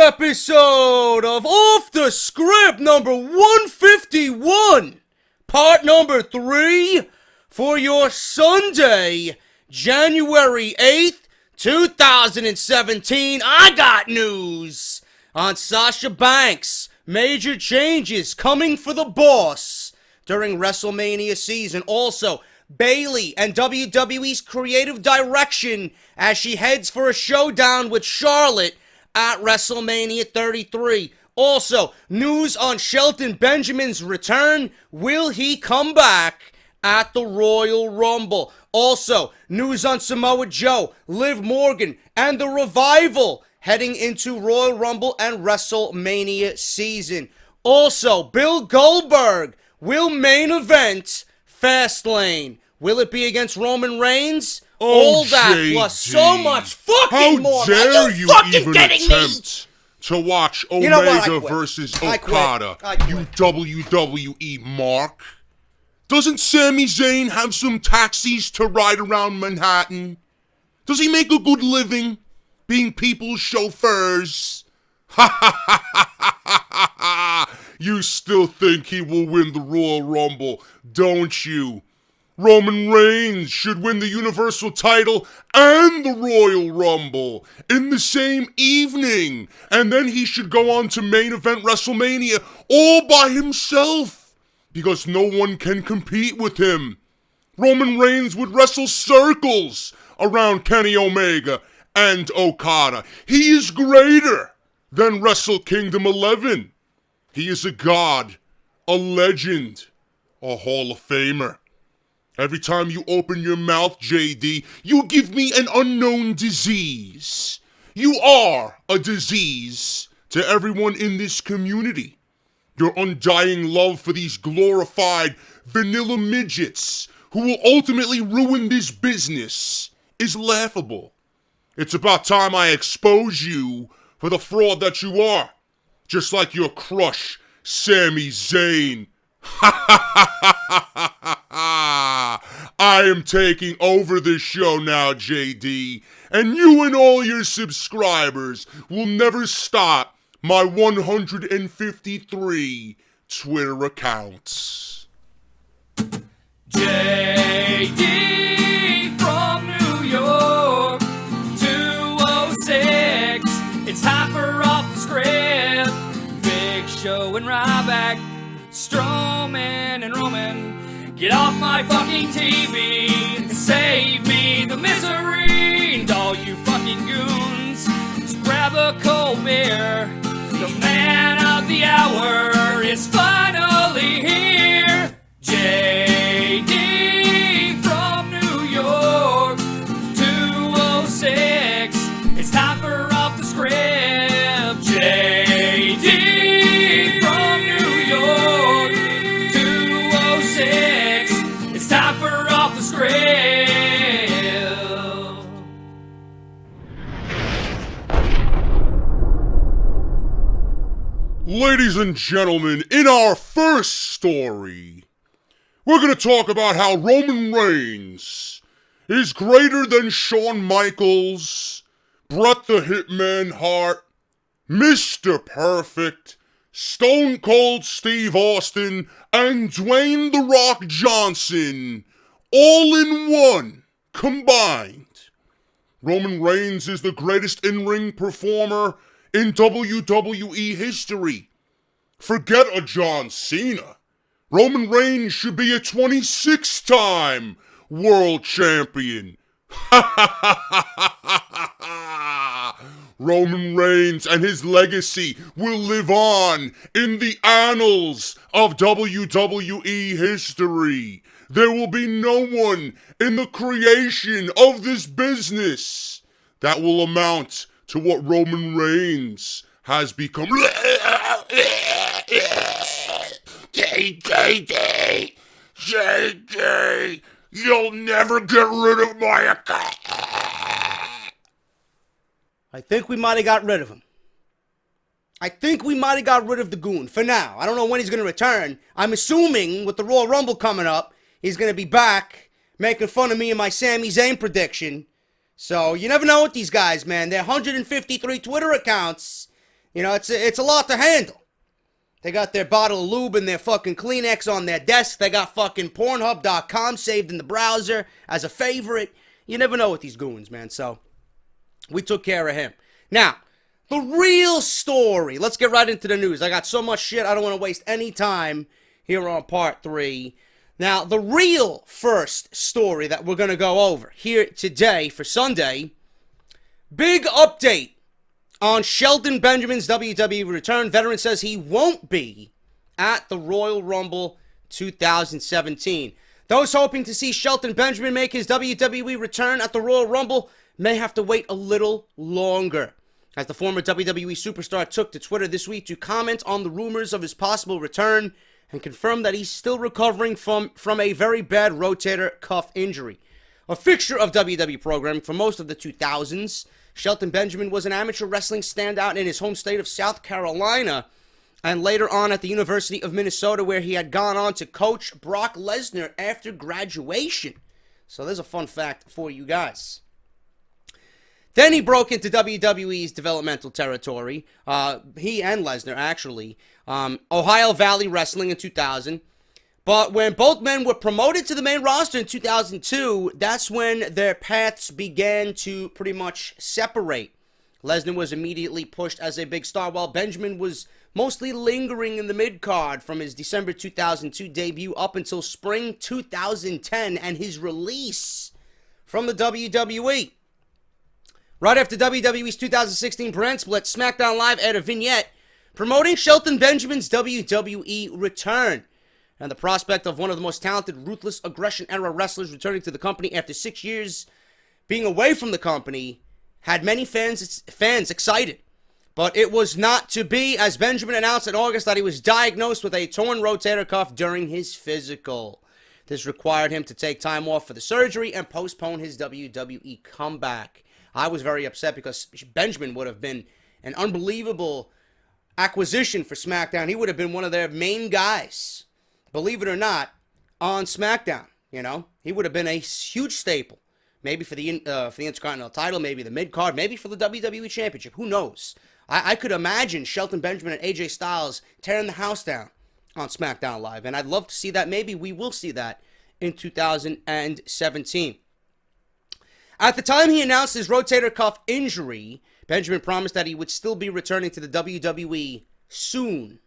episode of Off The Script number 151, part number 3, for your Sunday, January 8th, 2017. I got news on Sasha Banks. Major changes coming for the boss during Wrestlemania season. Also, Bayley and WWE's creative direction as she heads for a showdown with Charlotte at WrestleMania 33. Also, news on Shelton Benjamin's return. Will he come back at the Royal Rumble? Also, news on Samoa Joe, Liv Morgan, and the Revival heading into Royal Rumble and WrestleMania season. Also, Bill Goldberg will main event Fastlane. Will it be against Roman Reigns? All that JD. plus so much fucking more. How dare you even attempt to watch Omega versus Okada, you WWE mark? Doesn't Sami Zayn have some taxis to ride around Manhattan? Does he make a good living being people's chauffeurs? Ha ha ha ha ha ha ha! You still think he will win the Royal Rumble, don't you? Roman Reigns should win the Universal title and the Royal Rumble in the same evening, and then he should go on to main event WrestleMania all by himself, because no one can compete with him. Roman Reigns would wrestle circles around Kenny Omega and Okada. He is greater than Wrestle Kingdom 11. He is a god, a legend, a Hall of Famer. Every time you open your mouth, JD, you give me an unknown disease. You are a disease to everyone in this community. Your undying love for these glorified vanilla midgets who will ultimately ruin this business is laughable. It's about time I expose you for the fraud that you are. Just like your crush, Sami Zayn. Ha ha ha ha ha ha ha! I am taking over this show now, JD, and you and all your subscribers will never stop my 153 Twitter accounts. JD from New York, 206. It's time for Off The Script. Big Show and Ryback, Strowman and Roman. Get off my fucking TV and save me the misery. And all you fucking goons, just grab a cold beer. The man of the hour is finally here. JD from New York, 206. It's time for Off The Script. JD from New York, 206. It's time for Off The Script. Ladies and gentlemen, in our first story, we're going to talk about how Roman Reigns is greater than Shawn Michaels, Bret the Hitman Hart, Mr. Perfect, Stone Cold Steve Austin, and Dwayne The Rock Johnson, all in one, combined. Roman Reigns is the greatest in-ring performer in WWE history. Forget a John Cena. Roman Reigns should be a 26-time world champion. Roman Reigns and his legacy will live on in the annals of WWE history. There will be no one in the creation of this business that will amount to what Roman Reigns has become. JD, you'll never get rid of my account. I think we might have got rid of him. I think we might have got rid of the goon for now. I don't know when he's going to return. I'm assuming with the Royal Rumble coming up, he's going to be back making fun of me and my Sami Zayn prediction. So you never know with these guys, man. Their 153 Twitter accounts, You know, it's a lot to handle. They got their bottle of lube and their fucking Kleenex on their desk. They got fucking Pornhub.com saved in the browser as a favorite. You never know with these goons, man. So, we took care of him. Now, the real story. Let's get right into the news. I got so much shit, I don't want to waste any time here on part 3. Now, the real first story that we're going to go over here today for Sunday, big update on Shelton Benjamin's WWE return. Veteran says he won't be at the Royal Rumble 2017. Those hoping to see Shelton Benjamin make his WWE return at the Royal Rumble may have to wait a little longer, as the former WWE superstar took to Twitter this week to comment on the rumors of his possible return and confirm that he's still recovering from a very bad rotator cuff injury. A fixture of WWE programming for most of the 2000s, Shelton Benjamin was an amateur wrestling standout in his home state of South Carolina and later on at the University of Minnesota, where he had gone on to coach Brock Lesnar after graduation. So there's a fun fact for you guys. Then he broke into WWE's developmental territory. He and Lesnar, actually. Ohio Valley Wrestling in 2000. But when both men were promoted to the main roster in 2002, that's when their paths began to pretty much separate. Lesnar was immediately pushed as a big star, while Benjamin was mostly lingering in the mid-card from his December 2002 debut up until spring 2010 and his release from the WWE. Right after WWE's 2016 brand split, SmackDown Live aired a vignette promoting Shelton Benjamin's WWE return, and the prospect of one of the most talented Ruthless Aggression-era wrestlers returning to the company after 6 years being away from the company had many fans excited. But it was not to be, as Benjamin announced in August that he was diagnosed with a torn rotator cuff during his physical. This required him to take time off for the surgery and postpone his WWE comeback. I was very upset because Benjamin would have been an unbelievable acquisition for SmackDown. He would have been one of their main guys, believe it or not, on SmackDown. You know, he would have been a huge staple. Maybe for the Intercontinental title, maybe the mid-card, maybe for the WWE Championship. Who knows? I could imagine Shelton Benjamin and AJ Styles tearing the house down on SmackDown Live, and I'd love to see that. Maybe we will see that in 2017. At the time he announced his rotator cuff injury, Benjamin promised that he would still be returning to the WWE soon.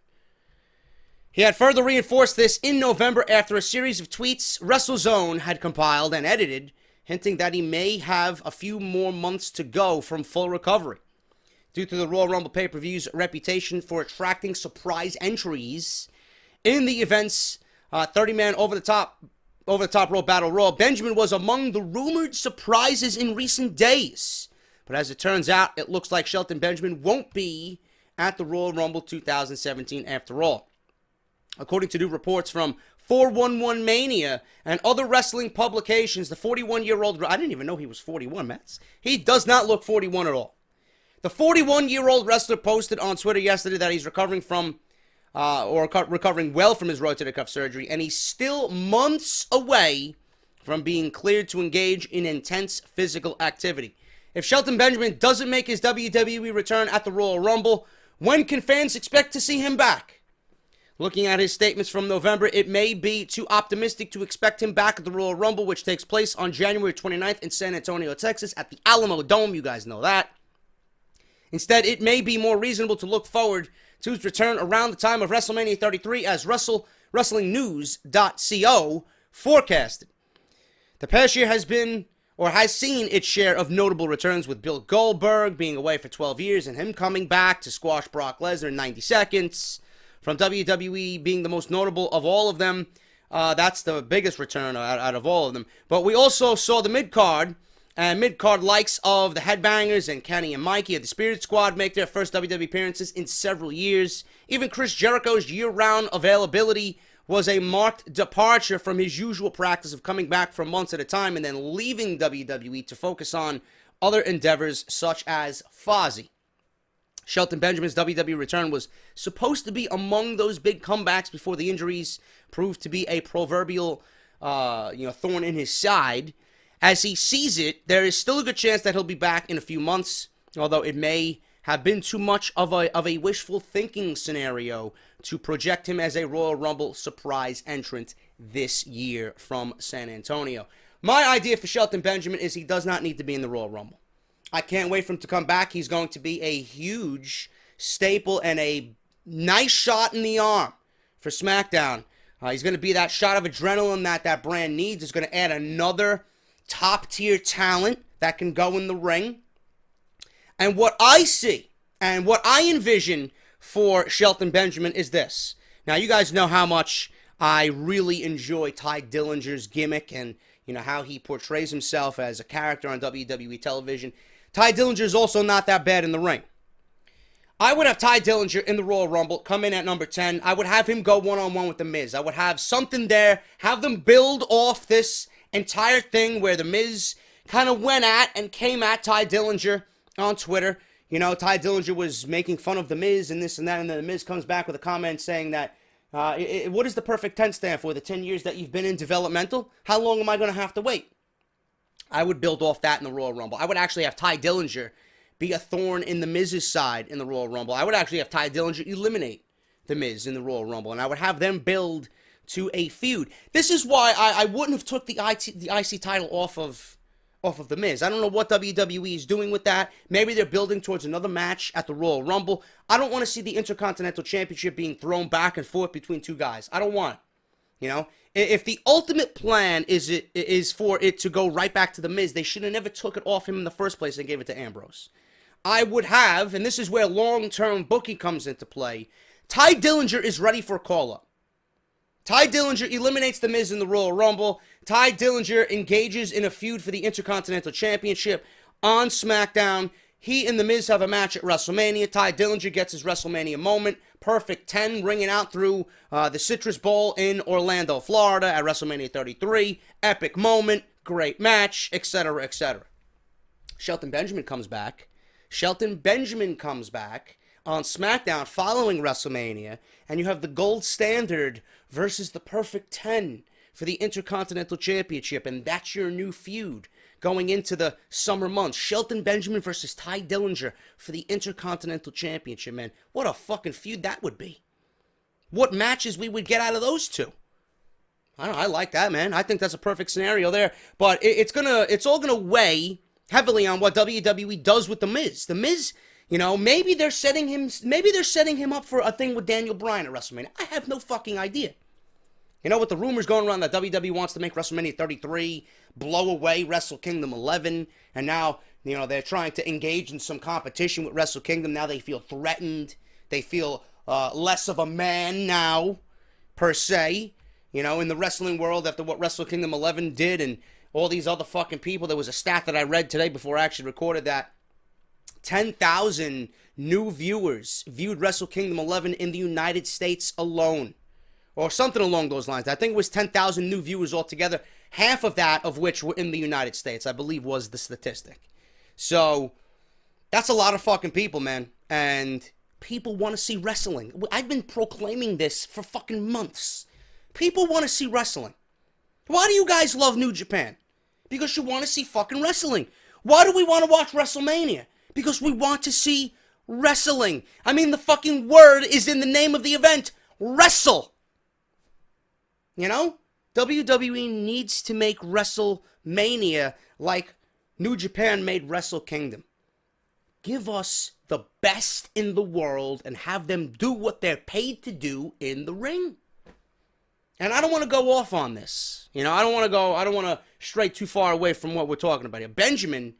He had further reinforced this in November after a series of tweets WrestleZone had compiled and edited, hinting that he may have a few more months to go from full recovery. Due to the Royal Rumble pay-per-view's reputation for attracting surprise entries in the event's 30-man over-the-top rope battle royal, Benjamin was among the rumored surprises in recent days. But as it turns out, it looks like Shelton Benjamin won't be at the Royal Rumble 2017 after all. According to new reports from 411 Mania and other wrestling publications, the 41-year-old... I didn't even know he was 41, man. He does not look 41 at all. The 41-year-old wrestler posted on Twitter yesterday that he's recovering from... recovering well from his rotator cuff surgery, and he's still months away from being cleared to engage in intense physical activity. If Shelton Benjamin doesn't make his WWE return at the Royal Rumble, when can fans expect to see him back? Looking at his statements from November, it may be too optimistic to expect him back at the Royal Rumble, which takes place on January 29th in San Antonio, Texas, at the Alamo Dome. You guys know that. Instead, it may be more reasonable to look forward to his return around the time of WrestleMania 33, as WrestlingNews.co forecasted. The past year has seen its share of notable returns, with Bill Goldberg being away for 12 years and him coming back to squash Brock Lesnar in 90 seconds. From WWE being the most notable of all of them, that's the biggest return out of all of them. But we also saw the mid-card, and mid-card likes of the Headbangers and Kenny and Mikey of the Spirit Squad make their first WWE appearances in several years. Even Chris Jericho's year-round availability was a marked departure from his usual practice of coming back for months at a time and then leaving WWE to focus on other endeavors such as Fozzy. Shelton Benjamin's WWE return was supposed to be among those big comebacks before the injuries proved to be a proverbial thorn in his side. As he sees it, there is still a good chance that he'll be back in a few months, although it may have been too much of a wishful thinking scenario to project him as a Royal Rumble surprise entrant this year from San Antonio. My idea for Shelton Benjamin is he does not need to be in the Royal Rumble. I can't wait for him to come back. He's going to be a huge staple and a nice shot in the arm for SmackDown. He's going to be that shot of adrenaline that brand needs. He's going to add another top-tier talent that can go in the ring. And what I see and what I envision for Shelton Benjamin is this. Now, you guys know how much I really enjoy Ty Dillinger's gimmick and, how he portrays himself as a character on WWE television. Ty Dillinger is also not that bad in the ring. I would have Ty Dillinger in the Royal Rumble, come in at number 10. I would have him go one-on-one with The Miz. I would have something there, have them build off this entire thing where The Miz kind of went at and came at Ty Dillinger on Twitter. Ty Dillinger was making fun of The Miz and this and that, and then The Miz comes back with a comment saying that, what does the perfect 10 stand for? The 10 years that you've been in developmental? How long am I going to have to wait? I would build off that in the Royal Rumble. I would actually have Ty Dillinger be a thorn in The Miz's side in the Royal Rumble. I would actually have Ty Dillinger eliminate The Miz in the Royal Rumble, and I would have them build to a feud. This is why I wouldn't have took the IC title off of The Miz. I don't know what WWE is doing with that. Maybe they're building towards another match at the Royal Rumble. I don't want to see the Intercontinental Championship being thrown back and forth between two guys. I don't want it. If the ultimate plan is for it to go right back to The Miz, they should have never took it off him in the first place and gave it to Ambrose. I would have, and this is where long-term booking comes into play, Ty Dillinger is ready for a call-up. Ty Dillinger eliminates The Miz in the Royal Rumble. Ty Dillinger engages in a feud for the Intercontinental Championship on SmackDown. He and The Miz have a match at WrestleMania. Ty Dillinger gets his WrestleMania moment. Perfect 10 ringing out through the Citrus Bowl in Orlando, Florida at WrestleMania 33. Epic moment, great match, etc., etc. Shelton Benjamin comes back. Shelton Benjamin comes back on SmackDown following WrestleMania, and you have the Gold Standard versus the Perfect 10 for the Intercontinental Championship, and that's your new feud going into the summer months. Shelton Benjamin versus Ty Dillinger for the Intercontinental Championship, man. What a fucking feud that would be. What matches we would get out of those two. I like that, man. I think that's a perfect scenario there, but it's all gonna weigh heavily on what WWE does with The Miz. The Miz, maybe they're setting him up for a thing with Daniel Bryan at WrestleMania. I have no fucking idea. With the rumors going around that WWE wants to make WrestleMania 33 blow away Wrestle Kingdom 11, and now, they're trying to engage in some competition with Wrestle Kingdom. Now they feel threatened. They feel less of a man now, per se. In the wrestling world, after what Wrestle Kingdom 11 did and all these other fucking people. There was a stat that I read today before I actually recorded that 10,000 new viewers viewed Wrestle Kingdom 11 in the United States alone. Or something along those lines. I think it was 10,000 new viewers altogether. Half of that of which were in the United States, I believe was the statistic. So, that's a lot of fucking people, man. And people want to see wrestling. I've been proclaiming this for fucking months. People want to see wrestling. Why do you guys love New Japan? Because you want to see fucking wrestling. Why do we want to watch WrestleMania? Because we want to see wrestling. I mean, the fucking word is in the name of the event. Wrestle. WWE needs to make WrestleMania like New Japan made Wrestle Kingdom. Give us the best in the world and have them do what they're paid to do in the ring. And I don't want to go off on this. I don't want to stray too far away from what we're talking about here. Benjamin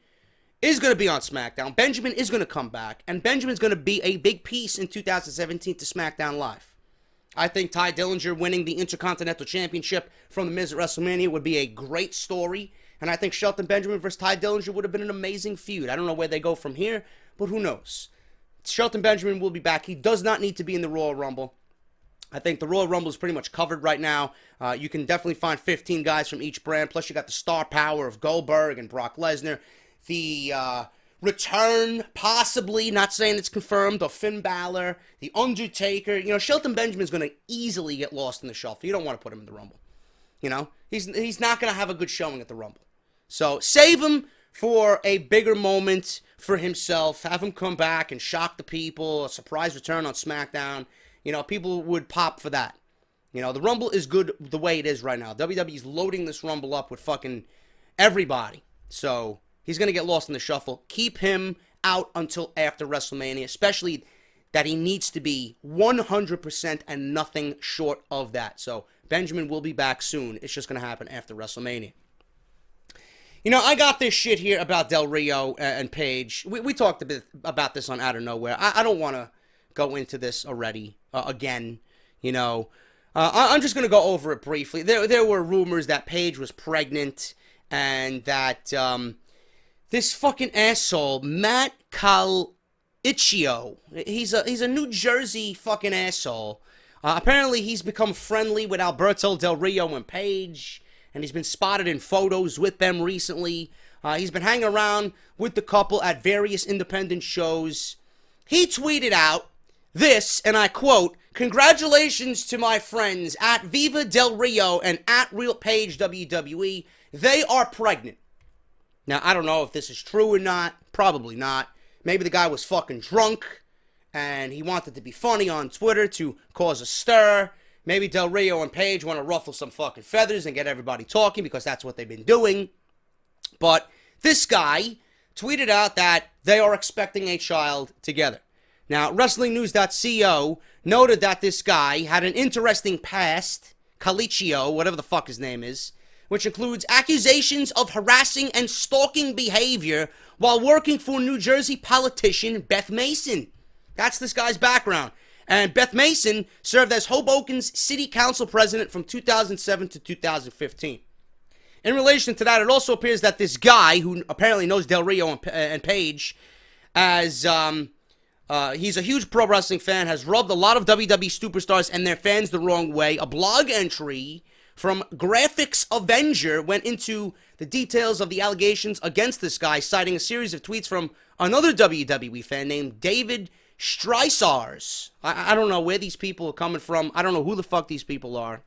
is going to be on SmackDown. Benjamin is going to come back. And Benjamin's going to be a big piece in 2017 to SmackDown Live. I think Ty Dillinger winning the Intercontinental Championship from The Miz at WrestleMania would be a great story. And I think Shelton Benjamin versus Ty Dillinger would have been an amazing feud. I don't know where they go from here, but who knows. Shelton Benjamin will be back. He does not need to be in the Royal Rumble. I think the Royal Rumble is pretty much covered right now. You can definitely find 15 guys from each brand. Plus, you got the star power of Goldberg and Brock Lesnar. The return, possibly, not saying it's confirmed, of Finn Balor. The Undertaker. Shelton Benjamin's going to easily get lost in the shuffle. You don't want to put him in the Rumble. He's not going to have a good showing at the Rumble. So, save him for a bigger moment for himself, have him come back and shock the people, a surprise return on SmackDown. You know, people would pop for that. You know, the Rumble is good the way it is right now. WWE's loading this Rumble up with fucking everybody. So, he's going to get lost in the shuffle. Keep him out until after WrestleMania, especially that he needs to be 100% and nothing short of that. So, Benjamin will be back soon. It's just going to happen after WrestleMania. You know, I got this shit here about Del Rio and Paige. We talked a bit about this on Out of Nowhere. I don't want to go into this already again, you know. I'm just going to go over it briefly. There were rumors that Paige was pregnant and that this fucking asshole, Matt Calicchio, he's a New Jersey fucking asshole. Apparently, he's become friendly with Alberto Del Rio and Paige, and he's been spotted in photos with them recently. He's been hanging around with the couple at various independent shows. He tweeted out this, and I quote, "Congratulations to my friends at Viva Del Rio and at Real Paige WWE. They are pregnant." Now, I don't know if this is true or not. Probably not. Maybe the guy was fucking drunk, and he wanted to be funny on Twitter to cause a stir. Maybe Del Rio and Paige want to ruffle some fucking feathers and get everybody talking because that's what they've been doing. But this guy tweeted out that they are expecting a child together. Now, WrestlingNews.co noted that this guy had an interesting past, Calicchio, whatever the fuck his name is, which includes accusations of harassing and stalking behavior while working for New Jersey politician Beth Mason. That's this guy's background. And Beth Mason served as Hoboken's city council president from 2007 to 2015. In relation to that, it also appears that this guy, who apparently knows Del Rio and Paige, as he's a huge pro wrestling fan, has rubbed a lot of WWE superstars and their fans the wrong way. A blog entry from Graphics Avenger went into the details of the allegations against this guy, citing a series of tweets from another WWE fan named David Streisars. I don't know where these people are coming from. I don't know who the fuck these people are.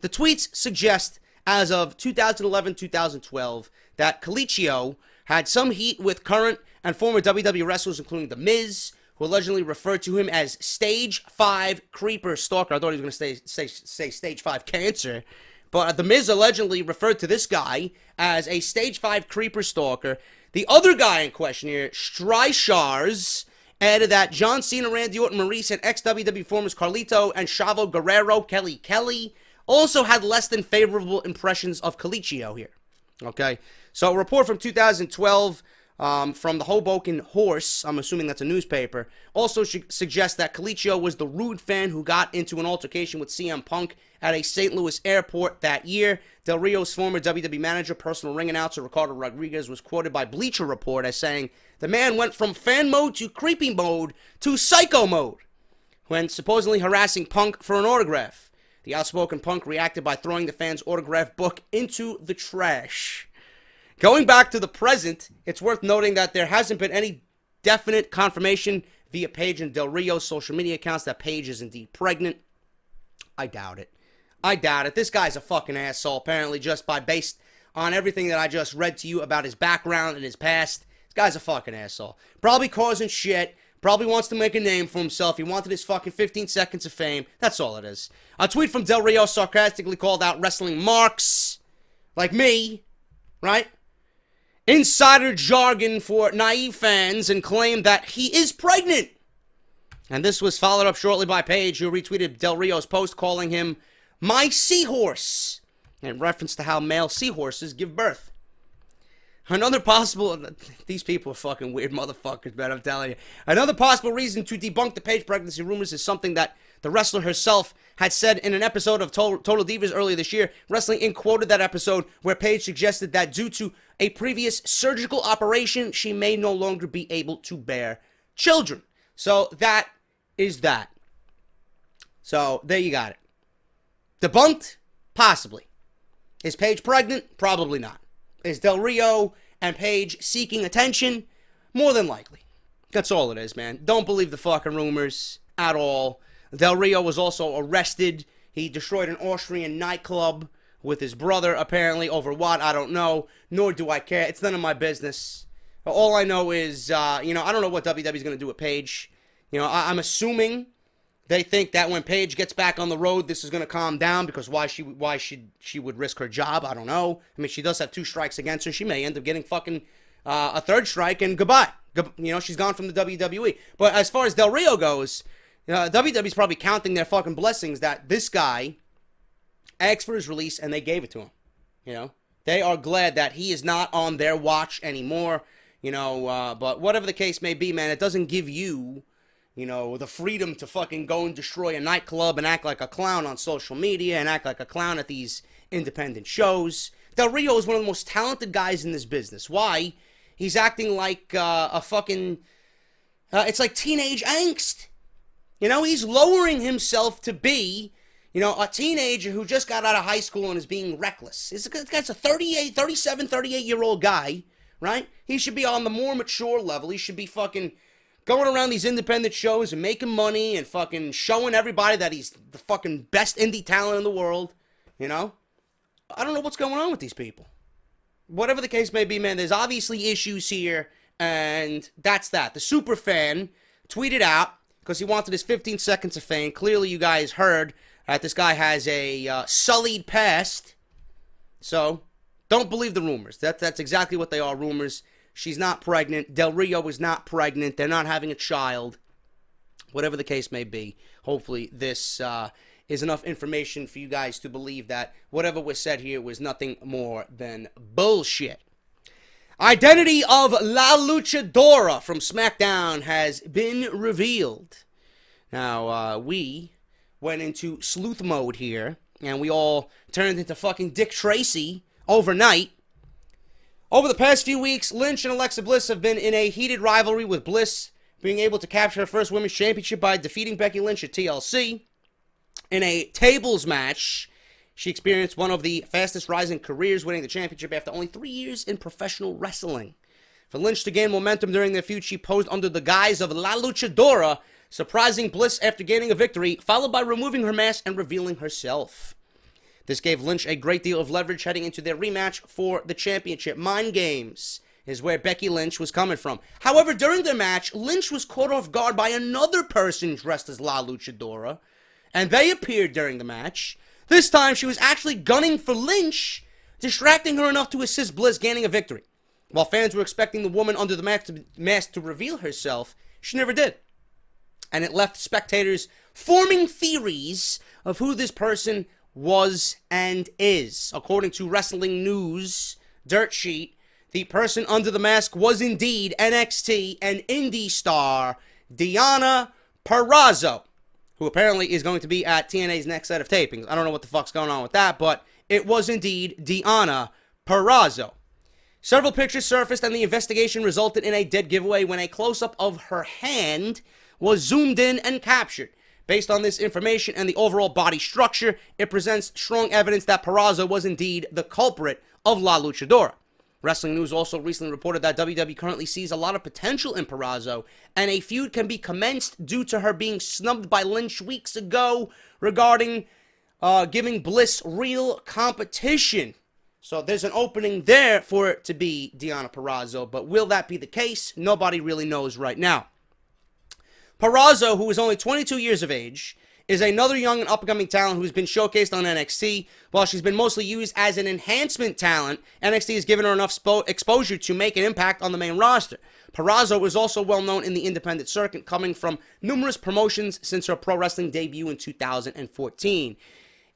The tweets suggest, as of 2011-2012, that Calicchio had some heat with current and former WWE wrestlers, including The Miz, who allegedly referred to him as Stage 5 Creeper Stalker. I thought he was going to say Stage 5 Cancer. But The Miz allegedly referred to this guy as a Stage 5 Creeper Stalker. The other guy in question here, Streisars, added that John Cena, Randy Orton, Maurice, and ex-WWE performers Carlito and Chavo Guerrero, Kelly, also had less than favorable impressions of Calicchio here. Okay, so a report from 2012 from the Hoboken Horse, I'm assuming that's a newspaper, also suggests that Calicchio was the rude fan who got into an altercation with CM Punk at a St. Louis airport that year. Del Rio's former WWE manager, personal ring announcer Ricardo Rodriguez, was quoted by Bleacher Report as saying, "The man went from fan mode to creepy mode to psycho mode when supposedly harassing Punk for an autograph. The outspoken Punk reacted by throwing the fan's autograph book into the trash." Going back to the present, it's worth noting that there hasn't been any definite confirmation via Paige and Del Rio's social media accounts that Paige is indeed pregnant. I doubt it. This guy's a fucking asshole, apparently, just based on everything that I just read to you about his background and his past. This guy's a fucking asshole. Probably causing shit. Probably wants to make a name for himself. He wanted his fucking 15 seconds of fame. That's all it is. A tweet from Del Rio sarcastically called out wrestling marks, like me, right? Insider jargon for naive fans, and claimed that he is pregnant. And this was followed up shortly by Paige, who retweeted Del Rio's post calling him "my seahorse," in reference to how male seahorses give birth. Another possible... These people are fucking weird motherfuckers, man, I'm telling you. Another possible reason to debunk the Paige pregnancy rumors is something that the wrestler herself had said in an episode of Total Divas earlier this year. Wrestling Inc. quoted that episode where Paige suggested that due to a previous surgical operation, she may no longer be able to bear children. So that is that. So there you got it. Debunked? Possibly. Is Paige pregnant? Probably not. Is Del Rio and Paige seeking attention? More than likely. That's all it is, man. Don't believe the fucking rumors at all. Del Rio was also arrested. He destroyed an Austrian nightclub with his brother, apparently. Over what? I don't know. Nor do I care. It's none of my business. All I know is, I don't know what WWE's going to do with Paige. I'm assuming they think that when Paige gets back on the road, this is going to calm down, because why should she would risk her job? I don't know. I mean, she does have 2 strikes against her. She may end up getting fucking a 3rd strike and goodbye. She's gone from the WWE. But as far as Del Rio goes, WWE's probably counting their fucking blessings that this guy asked for his release and they gave it to him. They are glad that he is not on their watch anymore. But whatever the case may be, man, it doesn't give you, the freedom to fucking go and destroy a nightclub and act like a clown on social media and act like a clown at these independent shows. Del Rio is one of the most talented guys in this business. Why? He's acting like a fucking, it's like teenage angst. He's lowering himself to be, a teenager who just got out of high school and is being reckless. This guy's a 38-year-old guy, right? He should be on the more mature level. He should be fucking going around these independent shows and making money and fucking showing everybody that he's the fucking best indie talent in the world, I don't know what's going on with these people. Whatever the case may be, man, there's obviously issues here, and that's that. The super fan tweeted out, because he wanted his 15 seconds of fame. Clearly, you guys heard that this guy has a sullied past. So, don't believe the rumors. That's exactly what they are, rumors. She's not pregnant. Del Rio is not pregnant. They're not having a child. Whatever the case may be, hopefully this is enough information for you guys to believe that whatever was said here was nothing more than bullshit. Identity of La Luchadora from SmackDown has been revealed. Now, we went into sleuth mode here, and we all turned into fucking Dick Tracy overnight. Over the past few weeks, Lynch and Alexa Bliss have been in a heated rivalry, with Bliss being able to capture her first women's championship by defeating Becky Lynch at TLC. In a tables match, she experienced one of the fastest rising careers, winning the championship after only 3 years in professional wrestling. For Lynch to gain momentum during their feud, she posed under the guise of La Luchadora, surprising Bliss after gaining a victory, followed by removing her mask and revealing herself. This gave Lynch a great deal of leverage heading into their rematch for the championship. Mind games is where Becky Lynch was coming from. However, during their match, Lynch was caught off guard by another person dressed as La Luchadora, and they appeared during the match. This time, she was actually gunning for Lynch, distracting her enough to assist Bliss gaining a victory. While fans were expecting the woman under the mask to reveal herself, she never did. And it left spectators forming theories of who this person was and is. According to Wrestling News Dirt Sheet, the person under the mask was indeed NXT and indie star Deonna Purrazzo, who apparently is going to be at TNA's next set of tapings. I don't know what the fuck's going on with that, but it was indeed Deonna Purrazzo. Several pictures surfaced, and the investigation resulted in a dead giveaway when a close-up of her hand was zoomed in and captured. Based on this information and the overall body structure, it presents strong evidence that Purrazzo was indeed the culprit of La Luchadora. Wrestling News also recently reported that WWE currently sees a lot of potential in Purrazzo, and a feud can be commenced due to her being snubbed by Lynch weeks ago regarding giving Bliss real competition. So there's an opening there for it to be Deonna Purrazzo, but will that be the case? Nobody really knows right now. Purrazzo, who is only 22 years of age, is another young and up-and-coming talent who's been showcased on NXT. While she's been mostly used as an enhancement talent, NXT has given her enough exposure to make an impact on the main roster. Purrazzo is also well known in the independent circuit, coming from numerous promotions since her pro wrestling debut in 2014.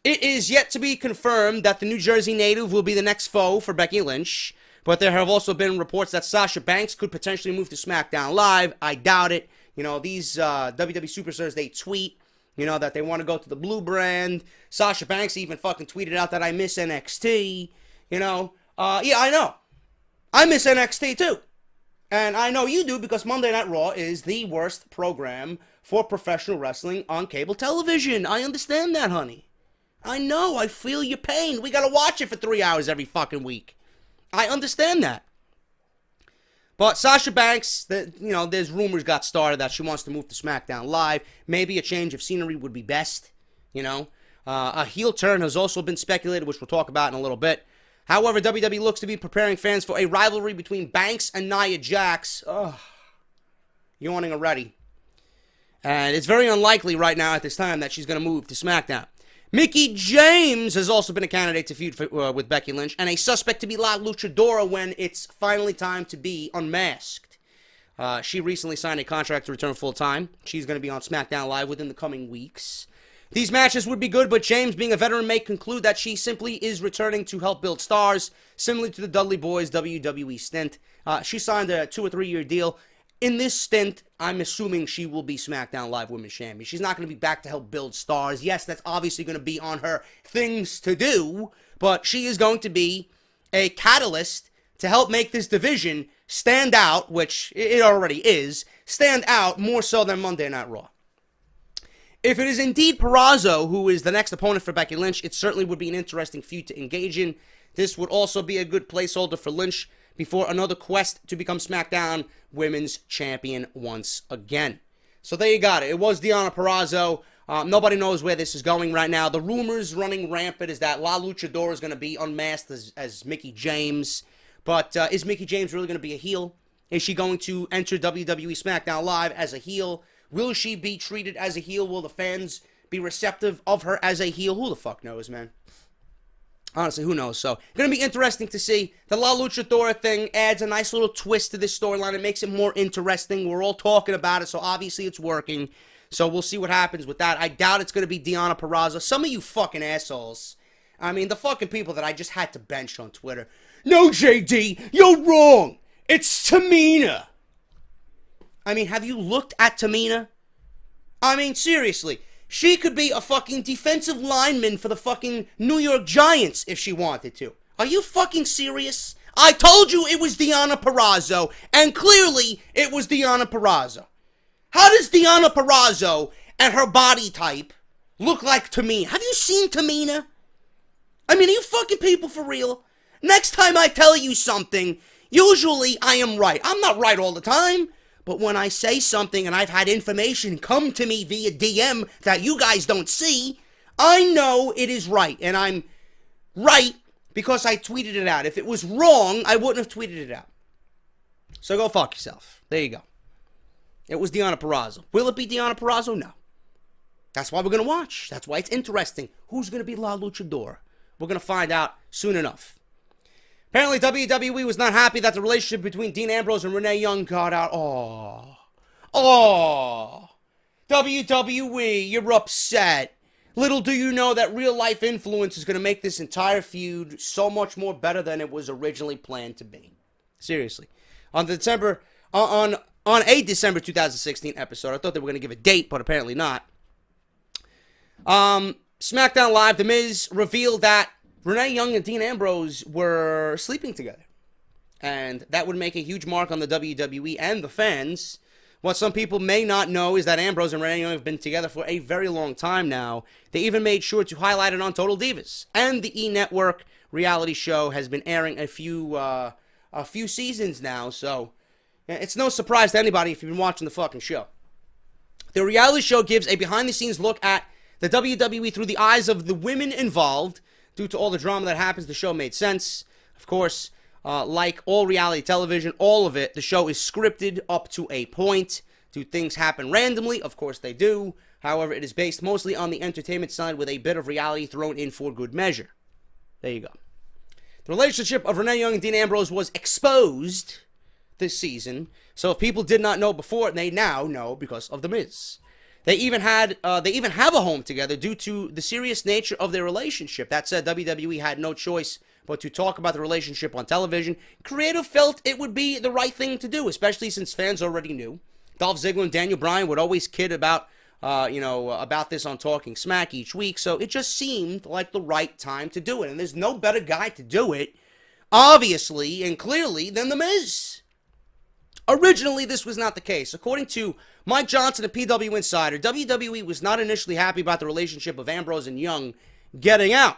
It is yet to be confirmed that the New Jersey native will be the next foe for Becky Lynch, but there have also been reports that Sasha Banks could potentially move to SmackDown Live. I doubt it. These WWE superstars, they tweet, that they want to go to the blue brand. Sasha Banks even fucking tweeted out that I miss NXT, yeah, I know. I miss NXT too. And I know you do, because Monday Night Raw is the worst program for professional wrestling on cable television. I understand that, honey. I know, I feel your pain. We gotta watch it for 3 hours every fucking week. I understand that. But Sasha Banks, there's rumors got started that she wants to move to SmackDown Live. Maybe a change of scenery would be best, A heel turn has also been speculated, which we'll talk about in a little bit. However, WWE looks to be preparing fans for a rivalry between Banks and Nia Jax. Ugh. Yawning already. And it's very unlikely right now at this time that she's going to move to SmackDown. Mickie James has also been a candidate to feud with Becky Lynch and a suspect to be La Luchadora when it's finally time to be unmasked. She recently signed a contract to return full-time. She's going to be on SmackDown Live within the coming weeks. These matches would be good, but James, being a veteran, may conclude that she simply is returning to help build stars, similar to the Dudley Boys' WWE stint. She signed a 2 or 3 year deal. In this stint, I'm assuming she will be SmackDown Live Women's Champion. She's not going to be back to help build stars. Yes, that's obviously going to be on her things to do, but she is going to be a catalyst to help make this division stand out, which it already is, stand out more so than Monday Night Raw. If it is indeed Purrazzo who is the next opponent for Becky Lynch, it certainly would be an interesting feud to engage in. This would also be a good placeholder for Lynch before another quest to become SmackDown Women's Champion once again. So there you got it. It was Deonna Purrazzo. Nobody knows where this is going right now. The rumors running rampant is that La Luchadora is going to be unmasked as Mickie James. But is Mickie James really going to be a heel? Is she going to enter WWE SmackDown Live as a heel? Will she be treated as a heel? Will the fans be receptive of her as a heel? Who the fuck knows, man? Honestly, who knows? So, going to be interesting to see. The La Luchadora thing adds a nice little twist to this storyline. It makes it more interesting. We're all talking about it, so obviously it's working. So, we'll see what happens with that. I doubt it's going to be Deonna Purrazzo. Some of you fucking assholes. I mean, the fucking people that I just had to bench on Twitter. No, JD, you're wrong. It's Tamina. I mean, have you looked at Tamina? I mean, seriously. She could be a fucking defensive lineman for the fucking New York Giants if she wanted to. Are you fucking serious? I told you it was Deonna Purrazzo, and clearly it was Deonna Purrazzo. How does Deonna Purrazzo and her body type look like Tamina? Have you seen Tamina? I mean, are you fucking people for real? Next time I tell you something, usually I am right. I'm not right all the time. But when I say something and I've had information come to me via DM that you guys don't see, I know it is right. And I'm right because I tweeted it out. If it was wrong, I wouldn't have tweeted it out. So go fuck yourself. There you go. It was Deonna Purrazzo. Will it be Deonna Purrazzo? No. That's why we're going to watch. That's why it's interesting. Who's going to be La Luchadora? We're going to find out soon enough. Apparently, WWE was not happy that the relationship between Dean Ambrose and Renee Young got out. WWE, you're upset. Little do you know that real-life influence is going to make this entire feud so much more better than it was originally planned to be. Seriously. On a December 2016 episode, I thought they were going to give a date, but apparently not. SmackDown Live, The Miz revealed that Renee Young and Dean Ambrose were sleeping together. And that would make a huge mark on the WWE and the fans. What some people may not know is that Ambrose and Renee Young have been together for a very long time now. They even made sure to highlight it on Total Divas. And the E! Network reality show has been airing a few seasons now. So it's no surprise to anybody if you've been watching the fucking show. The reality show gives a behind-the-scenes look at the WWE through the eyes of the women involved. Due to all the drama that happens, the show made sense. Of course, like all reality television, all of it, the show is scripted up to a point. Do things happen randomly? Of course they do. However, it is based mostly on the entertainment side with a bit of reality thrown in for good measure. There you go. The relationship of Renee Young and Dean Ambrose was exposed this season. So if people did not know before, they now know because of The Miz. They even have a home together due to the serious nature of their relationship. That said, WWE had no choice but to talk about the relationship on television. Creative felt it would be the right thing to do, especially since fans already knew. Dolph Ziggler and Daniel Bryan would always kid about this on Talking Smack each week, so it just seemed like the right time to do it. And there's no better guy to do it, obviously and clearly, than The Miz. Originally, this was not the case. According to Mike Johnson, a PW Insider, WWE was not initially happy about the relationship of Ambrose and Young getting out.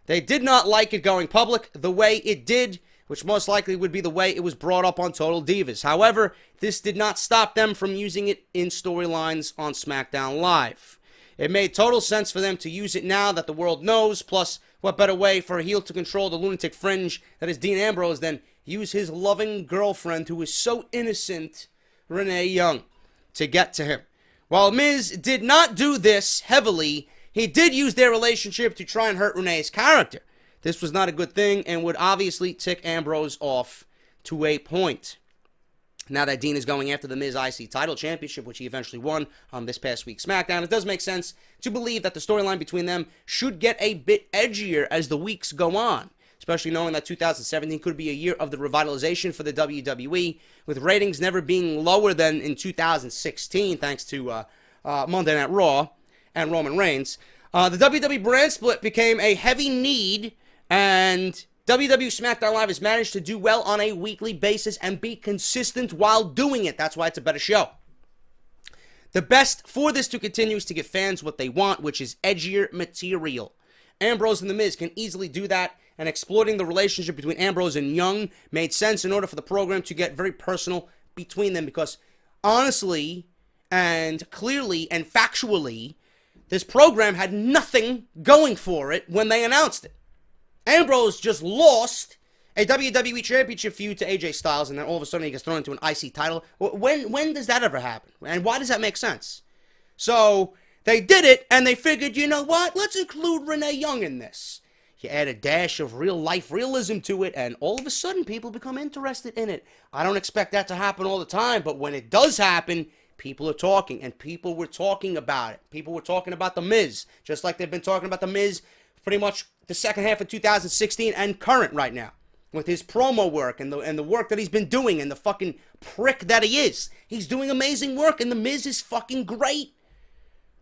They did not like it going public the way it did, which most likely would be the way it was brought up on Total Divas. However, this did not stop them from using it in storylines on SmackDown Live. It made total sense for them to use it now that the world knows, plus What better way for a heel to control the lunatic fringe that is Dean Ambrose than use his loving girlfriend, who is so innocent, Renee Young, to get to him. While Miz did not do this heavily, he did use their relationship to try and hurt Renee's character. This was not a good thing and would obviously tick Ambrose off to a point. Now that Dean is going after the Miz IC title championship, which he eventually won on this past week's SmackDown, it does make sense to believe that the storyline between them should get a bit edgier as the weeks go on, especially knowing that 2017 could be a year of the revitalization for the WWE, with ratings never being lower than in 2016, thanks to Monday Night Raw and Roman Reigns. The WWE brand split became a heavy need, and WWE SmackDown Live has managed to do well on a weekly basis and be consistent while doing it. That's why it's a better show. The best for this to continue is to give fans what they want, which is edgier material. Ambrose and The Miz can easily do that, and exploiting the relationship between Ambrose and Young made sense in order for the program to get very personal between them, because honestly and clearly and factually, this program had nothing going for it when they announced it. Ambrose just lost a WWE Championship feud to AJ Styles, and then all of a sudden he gets thrown into an IC title. When does that ever happen? And why does that make sense? So they did it, and they figured, you know what? Let's include Renee Young in this. You add a dash of real-life realism to it, and all of a sudden people become interested in it. I don't expect that to happen all the time, but when it does happen, people are talking, and people were talking about it. People were talking about The Miz, just like they've been talking about The Miz pretty much the second half of 2016 and current right now, with his promo work and the work that he's been doing and the fucking prick that he is. He's doing amazing work, and The Miz is fucking great.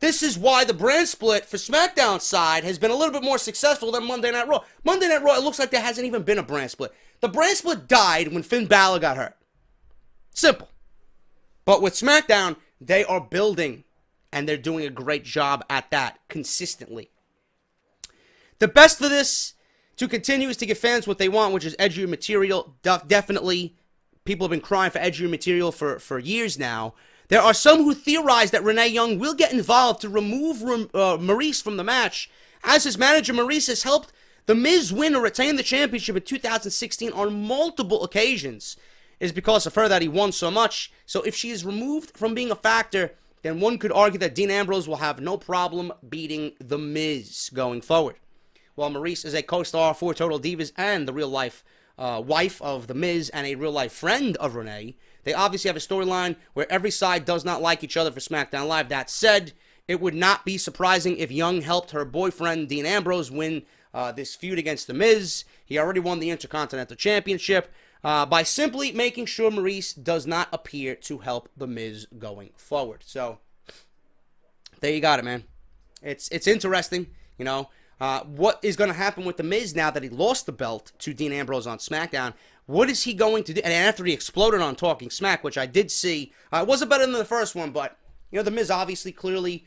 This is why the brand split for SmackDown side has been a little bit more successful than Monday Night Raw. Monday Night Raw, it looks like there hasn't even been a brand split. The brand split died when Finn Balor got hurt. Simple. But with SmackDown, they are building, and they're doing a great job at that consistently. The best for this to continue is to give fans what they want, which is edgier material. Definitely, people have been crying for edgier material for years now. There are some who theorize that Renee Young will get involved to remove Maryse from the match. As his manager, Maryse has helped The Miz win or retain the championship in 2016 on multiple occasions. It is because of her that he won so much. So if she is removed from being a factor, then one could argue that Dean Ambrose will have no problem beating The Miz going forward. While Maryse is a co-star for Total Divas and the real-life wife of The Miz and a real-life friend of Renee, they obviously have a storyline where every side does not like each other for SmackDown Live. That said, it would not be surprising if Young helped her boyfriend, Dean Ambrose, win this feud against The Miz. He already won the Intercontinental Championship by simply making sure Maryse does not appear to help The Miz going forward. So, there you got it, man. It's interesting, you know. What is going to happen with The Miz now that he lost the belt to Dean Ambrose on SmackDown? What is he going to do? And after he exploded on Talking Smack, which I did see, it wasn't better than the first one, but, you know, The Miz obviously clearly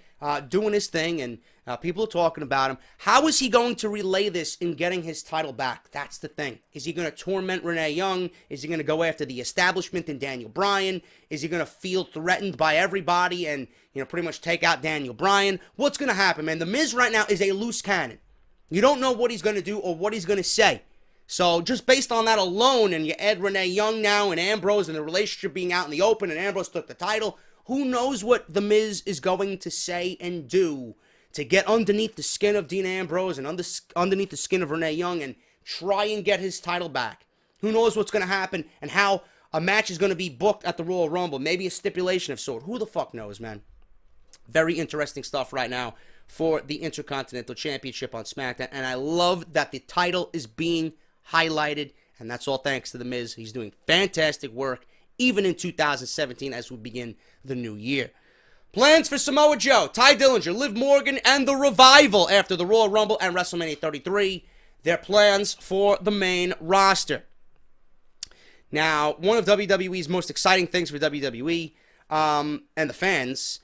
doing his thing, and people are talking about him. How is he going to relay this in getting his title back? That's the thing. Is he going to torment Renee Young? Is he going to go after the establishment and Daniel Bryan? Is he going to feel threatened by everybody and, you know, pretty much take out Daniel Bryan? What's going to happen, man? The Miz right now is a loose cannon. You don't know what he's going to do or what he's going to say. So just based on that alone, and you add Renee Young now and Ambrose and the relationship being out in the open and Ambrose took the title, who knows what The Miz is going to say and do to get underneath the skin of Dean Ambrose and underneath the skin of Renee Young and try and get his title back. Who knows what's going to happen and how a match is going to be booked at the Royal Rumble. Maybe a stipulation of sort. Who the fuck knows, man? Very interesting stuff right now for the Intercontinental Championship on SmackDown. And I love that the title is being highlighted. And that's all thanks to The Miz. He's doing fantastic work, even in 2017 as we begin the new year. Plans for Samoa Joe, Ty Dillinger, Liv Morgan, and The Revival after the Royal Rumble and WrestleMania 33. Their plans for the main roster. Now, one of WWE's most exciting things for WWE and the fans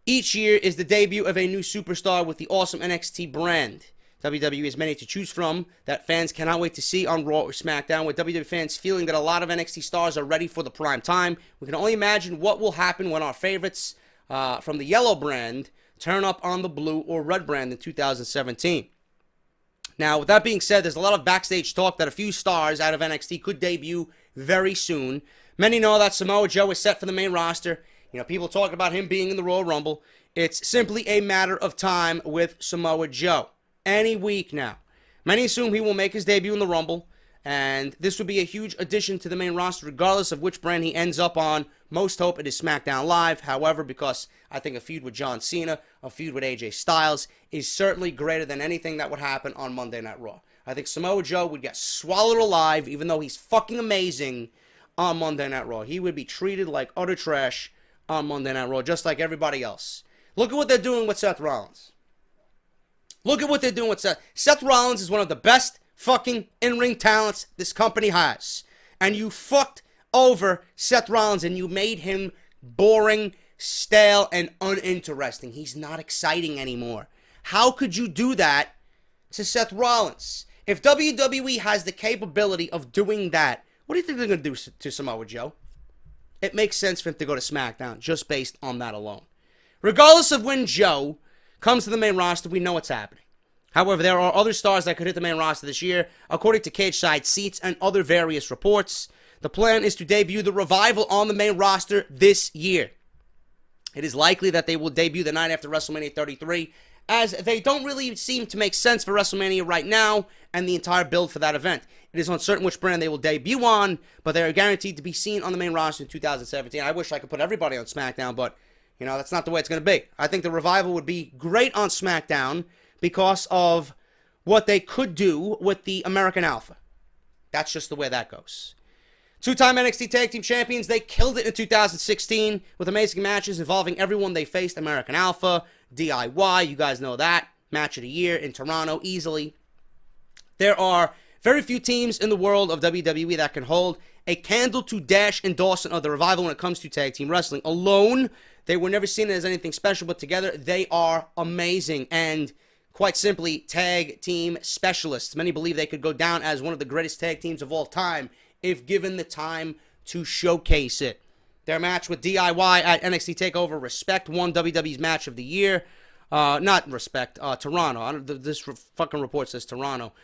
each year is the debut of a new superstar with the awesome NXT brand. WWE has many to choose from that fans cannot wait to see on Raw or SmackDown, with WWE fans feeling that a lot of NXT stars are ready for the prime time. We can only imagine what will happen when our favorites from the yellow brand turn up on the blue or red brand in 2017. Now, with that being said, there's a lot of backstage talk that a few stars out of NXT could debut very soon. Many know that Samoa Joe is set for the main roster. You know, people talk about him being in the Royal Rumble. It's simply a matter of time with Samoa Joe. Any week now. Many assume he will make his debut in the Rumble, and this would be a huge addition to the main roster, regardless of which brand he ends up on. Most hope it is SmackDown Live. However, because I think a feud with John Cena, a feud with AJ Styles, is certainly greater than anything that would happen on Monday Night Raw. I think Samoa Joe would get swallowed alive, even though he's fucking amazing on Monday Night Raw. He would be treated like utter trash on Monday Night Raw, just like everybody else. Look at what they're doing with Seth Rollins. Look at what they're doing with Seth. Seth Rollins is one of the best fucking in-ring talents this company has. And you fucked over Seth Rollins and you made him boring, stale, and uninteresting. He's not exciting anymore. How could you do that to Seth Rollins? If WWE has the capability of doing that, what do you think they're going to do to Samoa Joe? It makes sense for him to go to SmackDown just based on that alone. Regardless of when Joe comes to the main roster, we know what's happening. However, there are other stars that could hit the main roster this year. According to Cage Side Seats and other various reports, the plan is to debut the Revival on the main roster this year. It is likely that they will debut the night after WrestleMania 33, as they don't really seem to make sense for WrestleMania right now and the entire build for that event. It is uncertain which brand they will debut on, but they are guaranteed to be seen on the main roster in 2017. I wish I could put everybody on SmackDown, but you know, that's not the way it's going to be. I think the Revival would be great on SmackDown because of what they could do with the American Alpha. That's just the way that goes. Two-time NXT Tag Team Champions, they killed it in 2016 with amazing matches involving everyone they faced. American Alpha, DIY, you guys know that. Match of the year in Toronto, easily. There are very few teams in the world of WWE that can hold a candle-to-dash endorsement of the Revival when it comes to tag team wrestling. Alone, they were never seen as anything special, but together, they are amazing and, quite simply, tag team specialists. Many believe they could go down as one of the greatest tag teams of all time if given the time to showcase it. Their match with DIY at NXT TakeOver Respect won WWE's Match of the Year. Not Respect, Toronto. This fucking report says Toronto,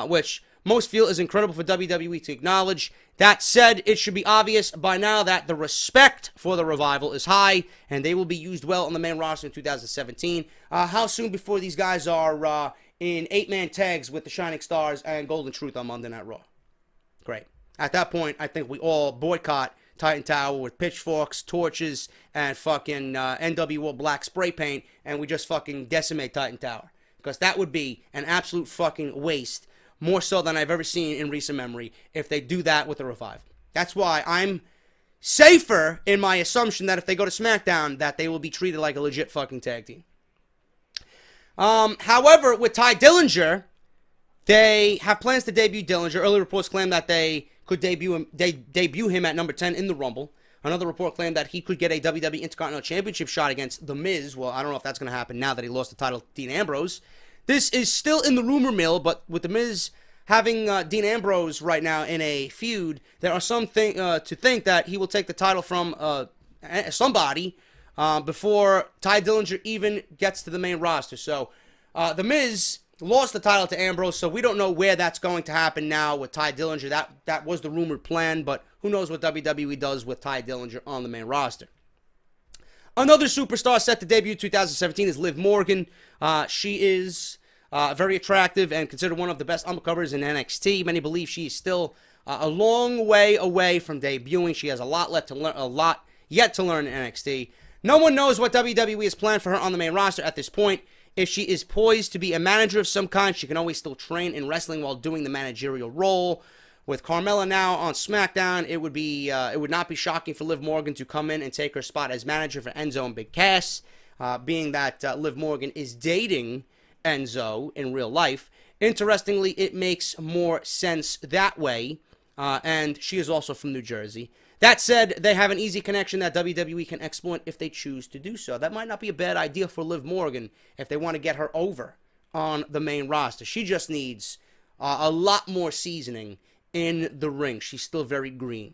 which most feel is incredible for WWE to acknowledge. That said, it should be obvious by now that the respect for the Revival is high, and they will be used well on the main roster in 2017. How soon before these guys are in 8-man tags with the Shining Stars and Golden Truth on Monday Night Raw? Great. At that point, I think we all boycott Titan Tower with pitchforks, torches, and fucking NWO black spray paint, and we just fucking decimate Titan Tower. Because that would be an absolute fucking waste, more so than I've ever seen in recent memory, if they do that with the Revival. That's why I'm safer in my assumption that if they go to SmackDown, that they will be treated like a legit fucking tag team. However, with Ty Dillinger, they have plans to debut Dillinger. Early reports claim that they could debut him at number 10 in the Rumble. Another report claimed that he could get a WWE Intercontinental Championship shot against The Miz. Well, I don't know if that's going to happen now that he lost the title to Dean Ambrose. This is still in the rumor mill, but with The Miz having Dean Ambrose right now in a feud, there are some to think that he will take the title from somebody before Ty Dillinger even gets to the main roster. So, The Miz lost the title to Ambrose, so we don't know where that's going to happen now with Ty Dillinger. That was the rumored plan, but who knows what WWE does with Ty Dillinger on the main roster. Another superstar set to debut 2017 is Liv Morgan. She is very attractive and considered one of the best undercovers in NXT. Many believe she is still a long way away from debuting. She has a lot yet to learn in NXT. No one knows what WWE has planned for her on the main roster at this point. If she is poised to be a manager of some kind, she can always still train in wrestling while doing the managerial role. With Carmella now on SmackDown, it would not be shocking for Liv Morgan to come in and take her spot as manager for Enzo and Big Cass, being that Liv Morgan is dating Enzo in real life. Interestingly, it makes more sense that way, and she is also from New Jersey. That said, they have an easy connection that WWE can exploit if they choose to do so. That might not be a bad idea for Liv Morgan if they want to get her over on the main roster. She just needs a lot more seasoning in the ring. She's still very green.